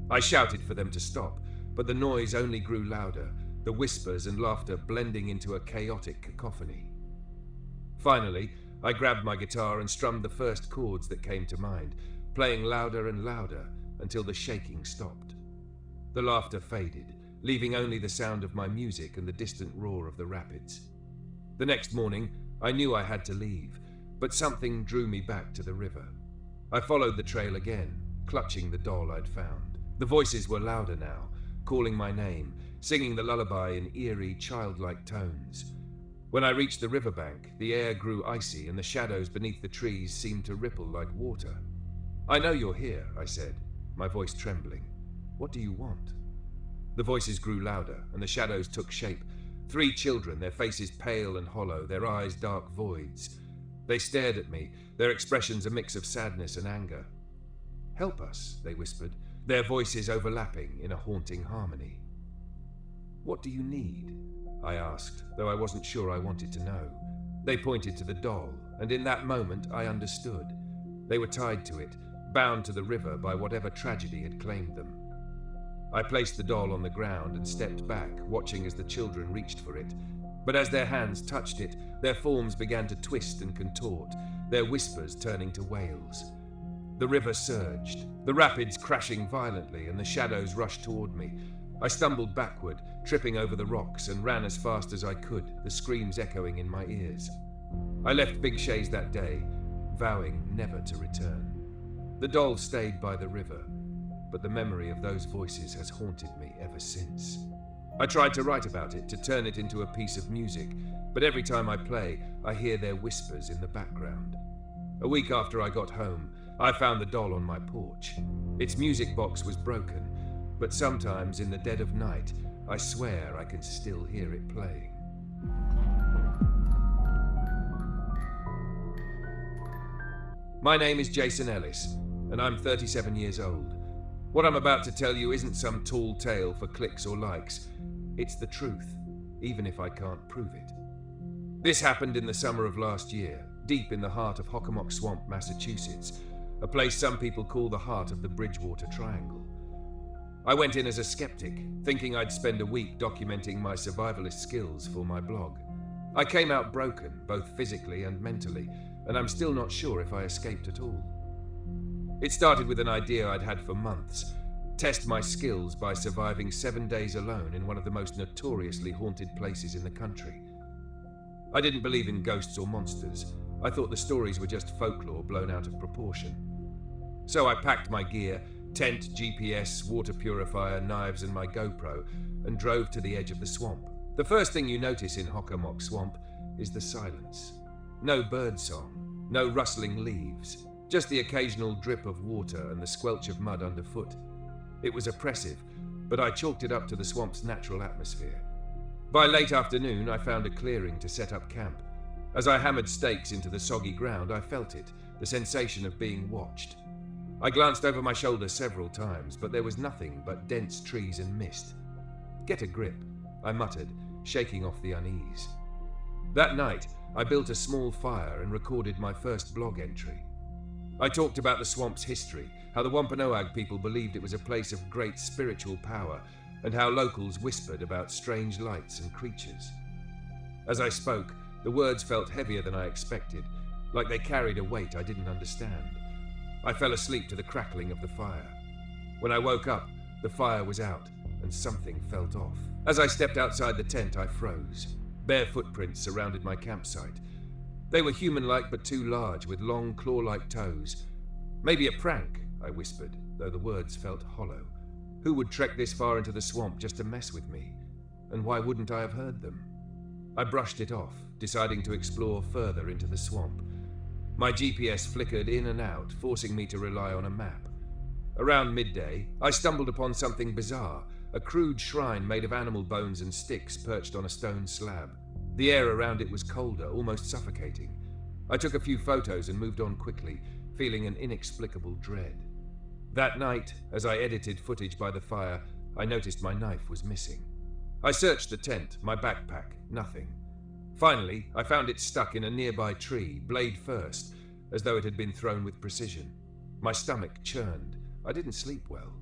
Speaker 1: I shouted for them to stop, but the noise only grew louder, the whispers and laughter blending into a chaotic cacophony. Finally, I grabbed my guitar and strummed the first chords that came to mind, playing louder and louder until the shaking stopped. The laughter faded, leaving only the sound of my music and the distant roar of the rapids. The next morning, I knew I had to leave, but something drew me back to the river. I followed the trail again, clutching the doll I'd found. The voices were louder now, calling my name, singing the lullaby in eerie, childlike tones. When I reached the riverbank, the air grew icy and the shadows beneath the trees seemed to ripple like water. "I know you're here," I said, my voice trembling. "What do you want?" The voices grew louder and the shadows took shape. 3 children, their faces pale and hollow, their eyes dark voids. They stared at me, their expressions a mix of sadness and anger. "Help us," they whispered, their voices overlapping in a haunting harmony. "What do you need?" I asked, though I wasn't sure I wanted to know. They pointed to the doll, and in that moment I understood. They were tied to it, bound to the river by whatever tragedy had claimed them. I placed the doll on the ground and stepped back, watching as the children reached for it. But as their hands touched it, their forms began to twist and contort, their whispers turning to wails. The river surged, the rapids crashing violently, and the shadows rushed toward me. I stumbled backward, tripping over the rocks, and ran as fast as I could, the screams echoing in my ears. I left Big Shays that day, vowing never to return. The doll stayed by the river, but the memory of those voices has haunted me ever since. I tried to write about it, to turn it into a piece of music, but every time I play, I hear their whispers in the background. A week after I got home, I found the doll on my porch. Its music box was broken, but sometimes in the dead of night, I swear I can still hear it playing. My name is Jason Ellis, and I'm 37 years old. What I'm about to tell you isn't some tall tale for clicks or likes. It's the truth, even if I can't prove it. This happened in the summer of last year, deep in the heart of Hockomock Swamp, Massachusetts, a place some people call the heart of the Bridgewater Triangle. I went in as a skeptic, thinking I'd spend a week documenting my survivalist skills for my blog. I came out broken, both physically and mentally, and I'm still not sure if I escaped at all. It started with an idea I'd had for months: test my skills by surviving 7 days alone in one of the most notoriously haunted places in the country. I didn't believe in ghosts or monsters. I thought the stories were just folklore blown out of proportion. So I packed my gear, tent, GPS, water purifier, knives and my GoPro, and drove to the edge of the swamp. The first thing you notice in Hockomock Swamp is the silence. No bird song, no rustling leaves, just the occasional drip of water and the squelch of mud underfoot. It was oppressive, but I chalked it up to the swamp's natural atmosphere. By late afternoon, I found a clearing to set up camp. As I hammered stakes into the soggy ground, I felt it, the sensation of being watched. I glanced over my shoulder several times, but there was nothing but dense trees and mist. "Get a grip," I muttered, shaking off the unease. That night, I built a small fire and recorded my first blog entry. I talked about the swamp's history, how the Wampanoag people believed it was a place of great spiritual power, and how locals whispered about strange lights and creatures. As I spoke, the words felt heavier than I expected, like they carried a weight I didn't understand. I fell asleep to the crackling of the fire. When I woke up, the fire was out, and something felt off. As I stepped outside the tent, I froze. Bare footprints surrounded my campsite. They were human-like but too large, with long claw-like toes. Maybe a prank, I whispered, though the words felt hollow. Who would trek this far into the swamp just to mess with me? And why wouldn't I have heard them? I brushed it off, deciding to explore further into the swamp. My GPS flickered in and out, forcing me to rely on a map. Around midday, I stumbled upon something bizarre, a crude shrine made of animal bones and sticks perched on a stone slab. The air around it was colder, almost suffocating. I took a few photos and moved on quickly, feeling an inexplicable dread. That night, as I edited footage by the fire, I noticed my knife was missing. I searched the tent, my backpack, nothing. Finally, I found it stuck in a nearby tree, blade first, as though it had been thrown with precision. My stomach churned. I didn't sleep well.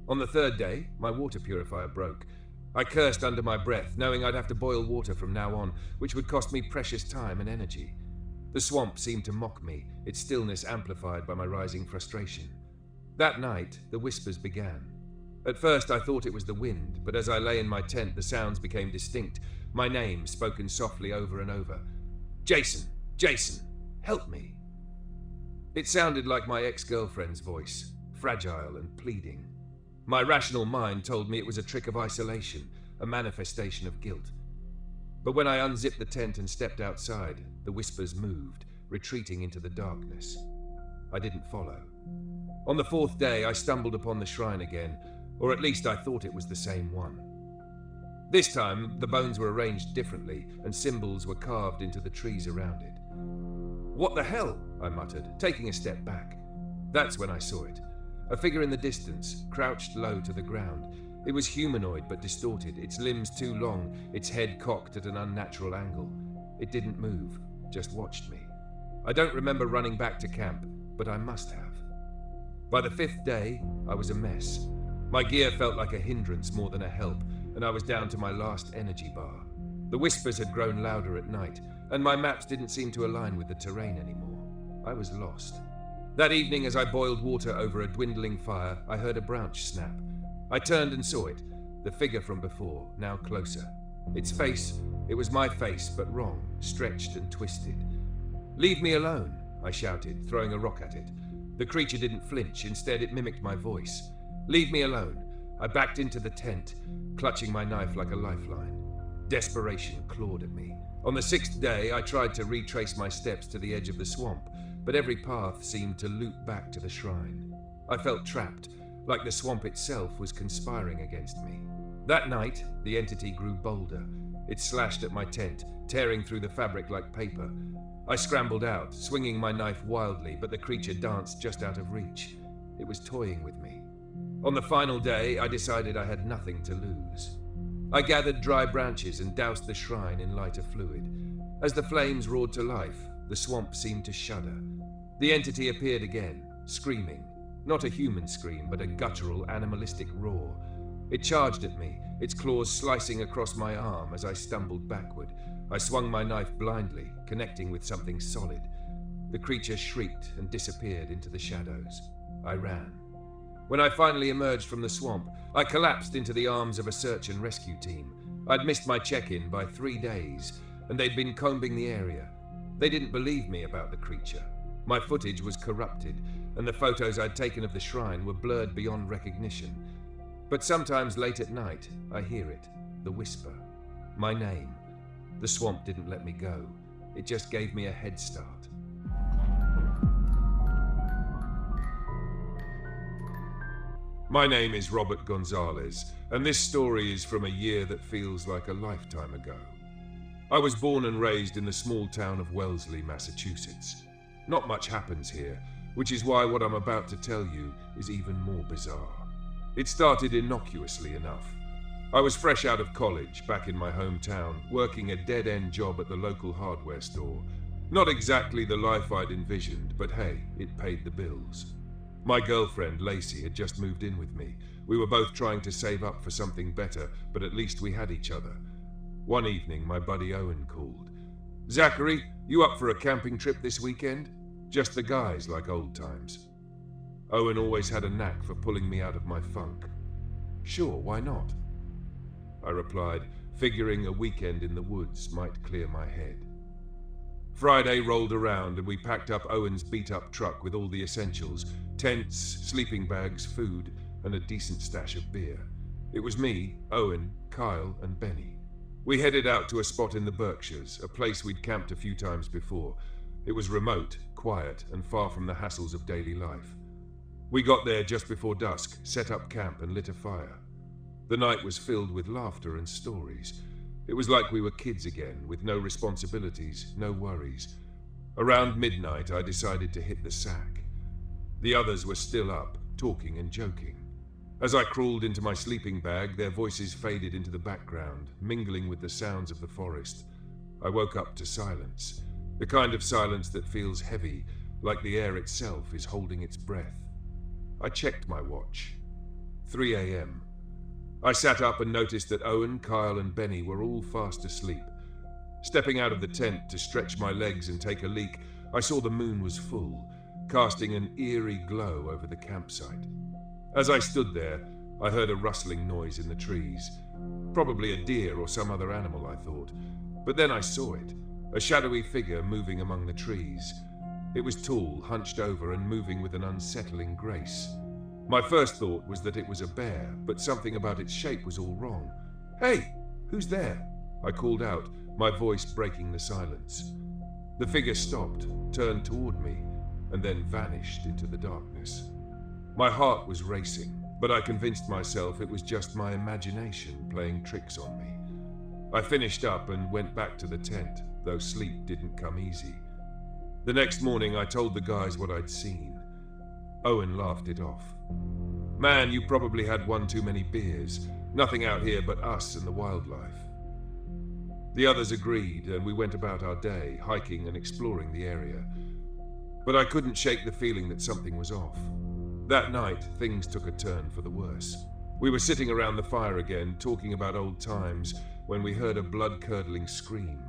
Speaker 1: On the third day, my water purifier broke. I cursed under my breath, knowing I'd have to boil water from now on, which would cost me precious time and energy. The swamp seemed to mock me, its stillness amplified by my rising frustration. That night, the whispers began. At first I thought it was the wind, but as I lay in my tent the sounds became distinct, my name spoken softly over and over. Jason! Jason! Help me! It sounded like my ex-girlfriend's voice, fragile and pleading. My rational mind told me it was a trick of isolation, a manifestation of guilt. But when I unzipped the tent and stepped outside, the whispers moved, retreating into the darkness. I didn't follow. On the fourth day, I stumbled upon the shrine again, or at least I thought it was the same one. This time, the bones were arranged differently, and symbols were carved into the trees around it. What the hell? I muttered, taking a step back. That's when I saw it. A figure in the distance, crouched low to the ground. It was humanoid but distorted, its limbs too long, its head cocked at an unnatural angle. It didn't move, just watched me. I don't remember running back to camp, but I must have. By the fifth day, I was a mess. My gear felt like a hindrance more than a help, and I was down to my last energy bar. The whispers had grown louder at night, and my maps didn't seem to align with the terrain anymore. I was lost. That evening, as I boiled water over a dwindling fire, I heard a branch snap. I turned and saw it, the figure from before, now closer. Its face, it was my face, but wrong, stretched and twisted. Leave me alone, I shouted, throwing a rock at it. The creature didn't flinch, instead it mimicked my voice. Leave me alone. I backed into the tent, clutching my knife like a lifeline. Desperation clawed at me. On the sixth day, I tried to retrace my steps to the edge of the swamp, but every path seemed to loop back to the shrine. I felt trapped, like the swamp itself was conspiring against me. That night, the entity grew bolder. It slashed at my tent, tearing through the fabric like paper. I scrambled out, swinging my knife wildly, but the creature danced just out of reach. It was toying with me. On the final day, I decided I had nothing to lose. I gathered dry branches and doused the shrine in lighter fluid. As the flames roared to life, the swamp seemed to shudder. The entity appeared again, screaming. Not a human scream, but a guttural, animalistic roar. It charged at me, its claws slicing across my arm as I stumbled backward. I swung my knife blindly, connecting with something solid. The creature shrieked and disappeared into the shadows. I ran. When I finally emerged from the swamp, I collapsed into the arms of a search and rescue team. I'd missed my check-in by 3 days, and they'd been combing the area. They didn't believe me about the creature. My footage was corrupted, and the photos I'd taken of the shrine were blurred beyond recognition. But sometimes late at night, I hear it, the whisper. My name. The swamp didn't let me go. It just gave me a head start. My name is Robert Gonzalez, and this story is from a year that feels like a lifetime ago. I was born and raised in the small town of Wellesley, Massachusetts. Not much happens here, which is why what I'm about to tell you is even more bizarre. It started innocuously enough. I was fresh out of college, back in my hometown, working a dead-end job at the local hardware store. Not exactly the life I'd envisioned, but hey, it paid the bills. My girlfriend, Lacey, had just moved in with me. We were both trying to save up for something better, but at least we had each other. One evening, my buddy Owen called. "Zachary, you up for a camping trip this weekend? Just the guys, like old times." Owen always had a knack for pulling me out of my funk. "Sure, why not?" I replied, figuring a weekend in the woods might clear my head. Friday rolled around and we packed up Owen's beat-up truck with all the essentials: tents, sleeping bags, food, and a decent stash of beer. It was me, Owen, Kyle, and Benny. We headed out to a spot in the Berkshires, a place we'd camped a few times before. It was remote, quiet, and far from the hassles of daily life. We got there just before dusk, set up camp, and lit a fire. The night was filled with laughter and stories. It was like we were kids again, with no responsibilities, no worries. Around midnight, I decided to hit the sack. The others were still up, talking and joking. As I crawled into my sleeping bag, their voices faded into the background, mingling with the sounds of the forest. I woke up to silence, the kind of silence that feels heavy, like the air itself is holding its breath. I checked my watch. 3 a.m. I sat up and noticed that Owen, Kyle, and Benny were all fast asleep. Stepping out of the tent to stretch my legs and take a leak, I saw the moon was full, casting an eerie glow over the campsite. As I stood there, I heard a rustling noise in the trees. Probably a deer or some other animal, I thought. But then I saw it, a shadowy figure moving among the trees. It was tall, hunched over, and moving with an unsettling grace. My first thought was that it was a bear, but something about its shape was all wrong. "Hey, who's there?" I called out, my voice breaking the silence. The figure stopped, turned toward me, and then vanished into the darkness. My heart was racing, but I convinced myself it was just my imagination playing tricks on me. I finished up and went back to the tent, though sleep didn't come easy. The next morning I told the guys what I'd seen. Owen laughed it off. "Man, you probably had one too many beers. Nothing out here but us and the wildlife." The others agreed, and we went about our day, hiking and exploring the area. But I couldn't shake the feeling that something was off. That night, things took a turn for the worse. We were sitting around the fire again, talking about old times, when we heard a blood-curdling scream.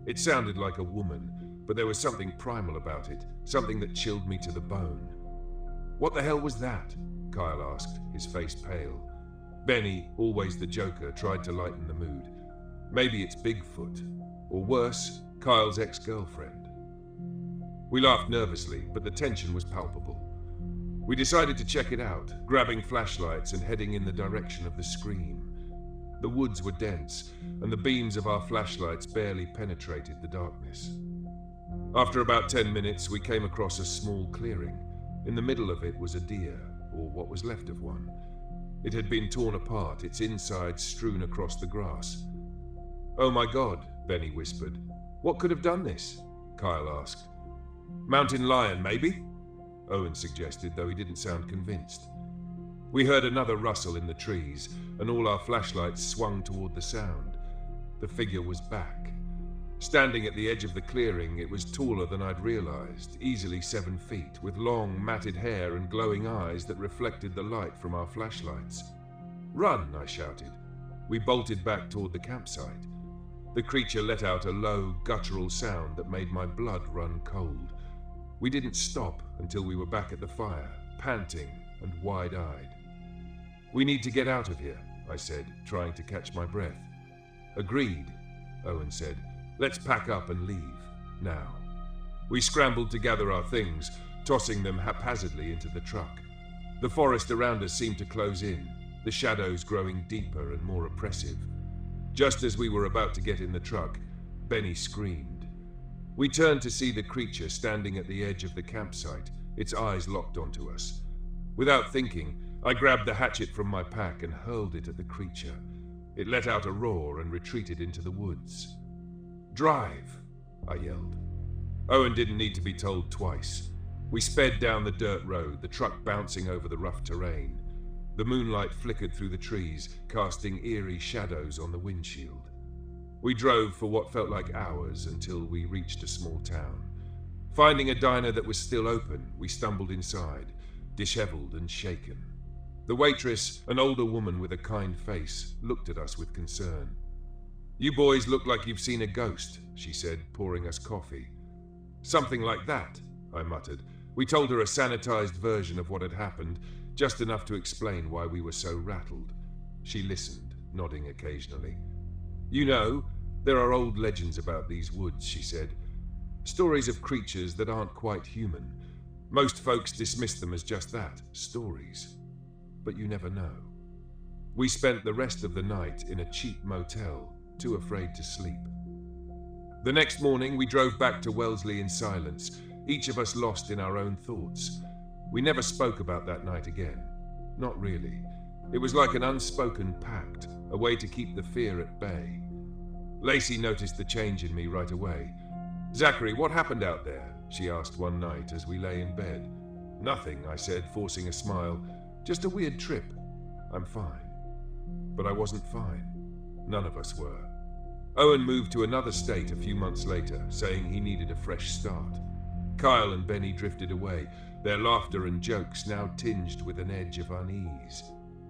Speaker 1: It sounded like a woman, but there was something primal about it, something that chilled me to the bone. "What the hell was that?" Kyle asked, his face pale. Benny, always the joker, tried to lighten the mood. "Maybe it's Bigfoot. Or worse, Kyle's ex-girlfriend." We laughed nervously, but the tension was palpable. We decided to check it out, grabbing flashlights and heading in the direction of the scream. The woods were dense, and the beams of our flashlights barely penetrated the darkness. After about 10 minutes, we came across a small clearing. In the middle of it was a deer, or what was left of one. It had been torn apart, its insides strewn across the grass. "Oh my God," Benny whispered. "What could have done this?" Kyle asked. "Mountain lion, maybe?" Owen suggested, though he didn't sound convinced. We heard another rustle in the trees, and all our flashlights swung toward the sound. The figure was back. Standing at the edge of the clearing, it was taller than I'd realized, easily 7 feet, with long, matted hair and glowing eyes that reflected the light from our flashlights. "Run!" I shouted. We bolted back toward the campsite. The creature let out a low, guttural sound that made my blood run cold. We didn't stop until we were back at the fire, panting and wide-eyed. "We need to get out of here," I said, trying to catch my breath. "Agreed," Owen said. "Let's pack up and leave, now." We scrambled to gather our things, tossing them haphazardly into the truck. The forest around us seemed to close in, the shadows growing deeper and more oppressive. Just as we were about to get in the truck, Benny screamed. We turned to see the creature standing at the edge of the campsite, its eyes locked onto us. Without thinking, I grabbed the hatchet from my pack and hurled it at the creature. It let out a roar and retreated into the woods. "Drive!" I yelled. Owen didn't need to be told twice. We sped down the dirt road, the truck bouncing over the rough terrain. The moonlight flickered through the trees, casting eerie shadows on the windshield. We drove for what felt like hours until we reached a small town. Finding a diner that was still open, we stumbled inside, disheveled and shaken. The waitress, an older woman with a kind face, looked at us with concern. "You boys look like you've seen a ghost," she said, pouring us coffee. "Something like that," I muttered. We told her a sanitized version of what had happened, just enough to explain why we were so rattled. She listened, nodding occasionally. "You know, there are old legends about these woods," she said. "Stories of creatures that aren't quite human. Most folks dismiss them as just that, stories. But you never know." We spent the rest of the night in a cheap motel, too afraid to sleep. The next morning we drove back to Wellesley in silence, each of us lost in our own thoughts. We never spoke about that night again. Not really. It was like an unspoken pact, a way to keep the fear at bay. Lacey noticed the change in me right away. "Zachary, what happened out there?" she asked one night as we lay in bed. "Nothing," I said, forcing a smile. "Just a weird trip. I'm fine." But I wasn't fine. None of us were. Owen moved to another state a few months later, saying he needed a fresh start. Kyle and Benny drifted away, their laughter and jokes now tinged with an edge of unease.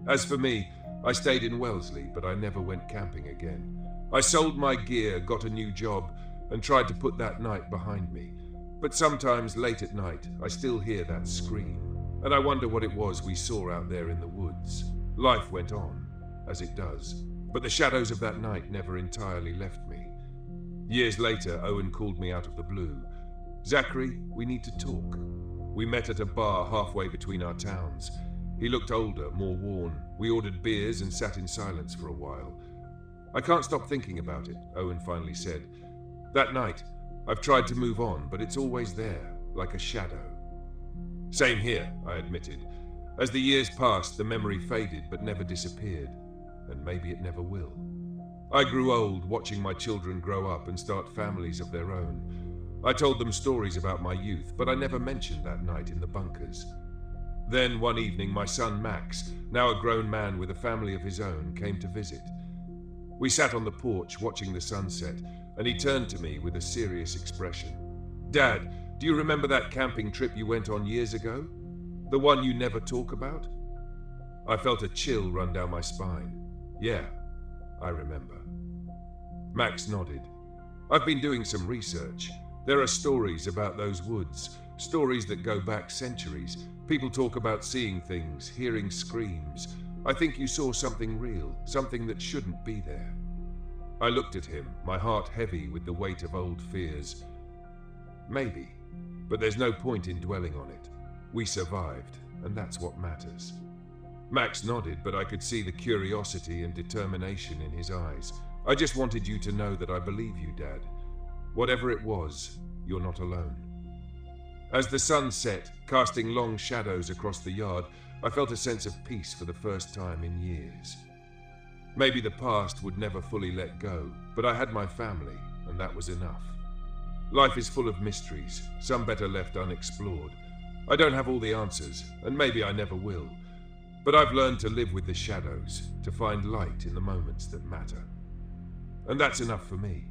Speaker 1: As for me, I stayed in Wellesley, but I never went camping again. I sold my gear, got a new job, and tried to put that night behind me. But sometimes late at night, I still hear that scream, and I wonder what it was we saw out there in the woods. Life went on, as it does, but the shadows of that night never entirely left me. Years later, Owen called me out of the blue. "Zachary, we need to talk." We met at a bar halfway between our towns. He looked older, more worn. We ordered beers and sat in silence for a while. "I can't stop thinking about it," Owen finally said. "That night, I've tried to move on, but it's always there, like a shadow." "Same here," I admitted. As the years passed, the memory faded but never disappeared, and maybe it never will. I grew old, watching my children grow up and start families of their own. I told them stories about my youth, but I never mentioned that night in the bunkers. Then one evening, my son Max, now a grown man with a family of his own, came to visit. We sat on the porch watching the sunset, and he turned to me with a serious expression. "Dad, do you remember that camping trip you went on years ago? The one you never talk about?" I felt a chill run down my spine. "Yeah, I remember." Max nodded. "I've been doing some research. There are stories about those woods, stories that go back centuries. People talk about seeing things, hearing screams. I think you saw something real, something that shouldn't be there." I looked at him, my heart heavy with the weight of old fears. "Maybe, but there's no point in dwelling on it. We survived, and that's what matters." Max nodded, but I could see the curiosity and determination in his eyes. "I just wanted you to know that I believe you, Dad. Whatever it was, you're not alone." As the sun set, casting long shadows across the yard, I felt a sense of peace for the first time in years. Maybe the past would never fully let go, but I had my family, and that was enough. Life is full of mysteries, some better left unexplored. I don't have all the answers, and maybe I never will. But I've learned to live with the shadows, to find light in the moments that matter. And that's enough for me.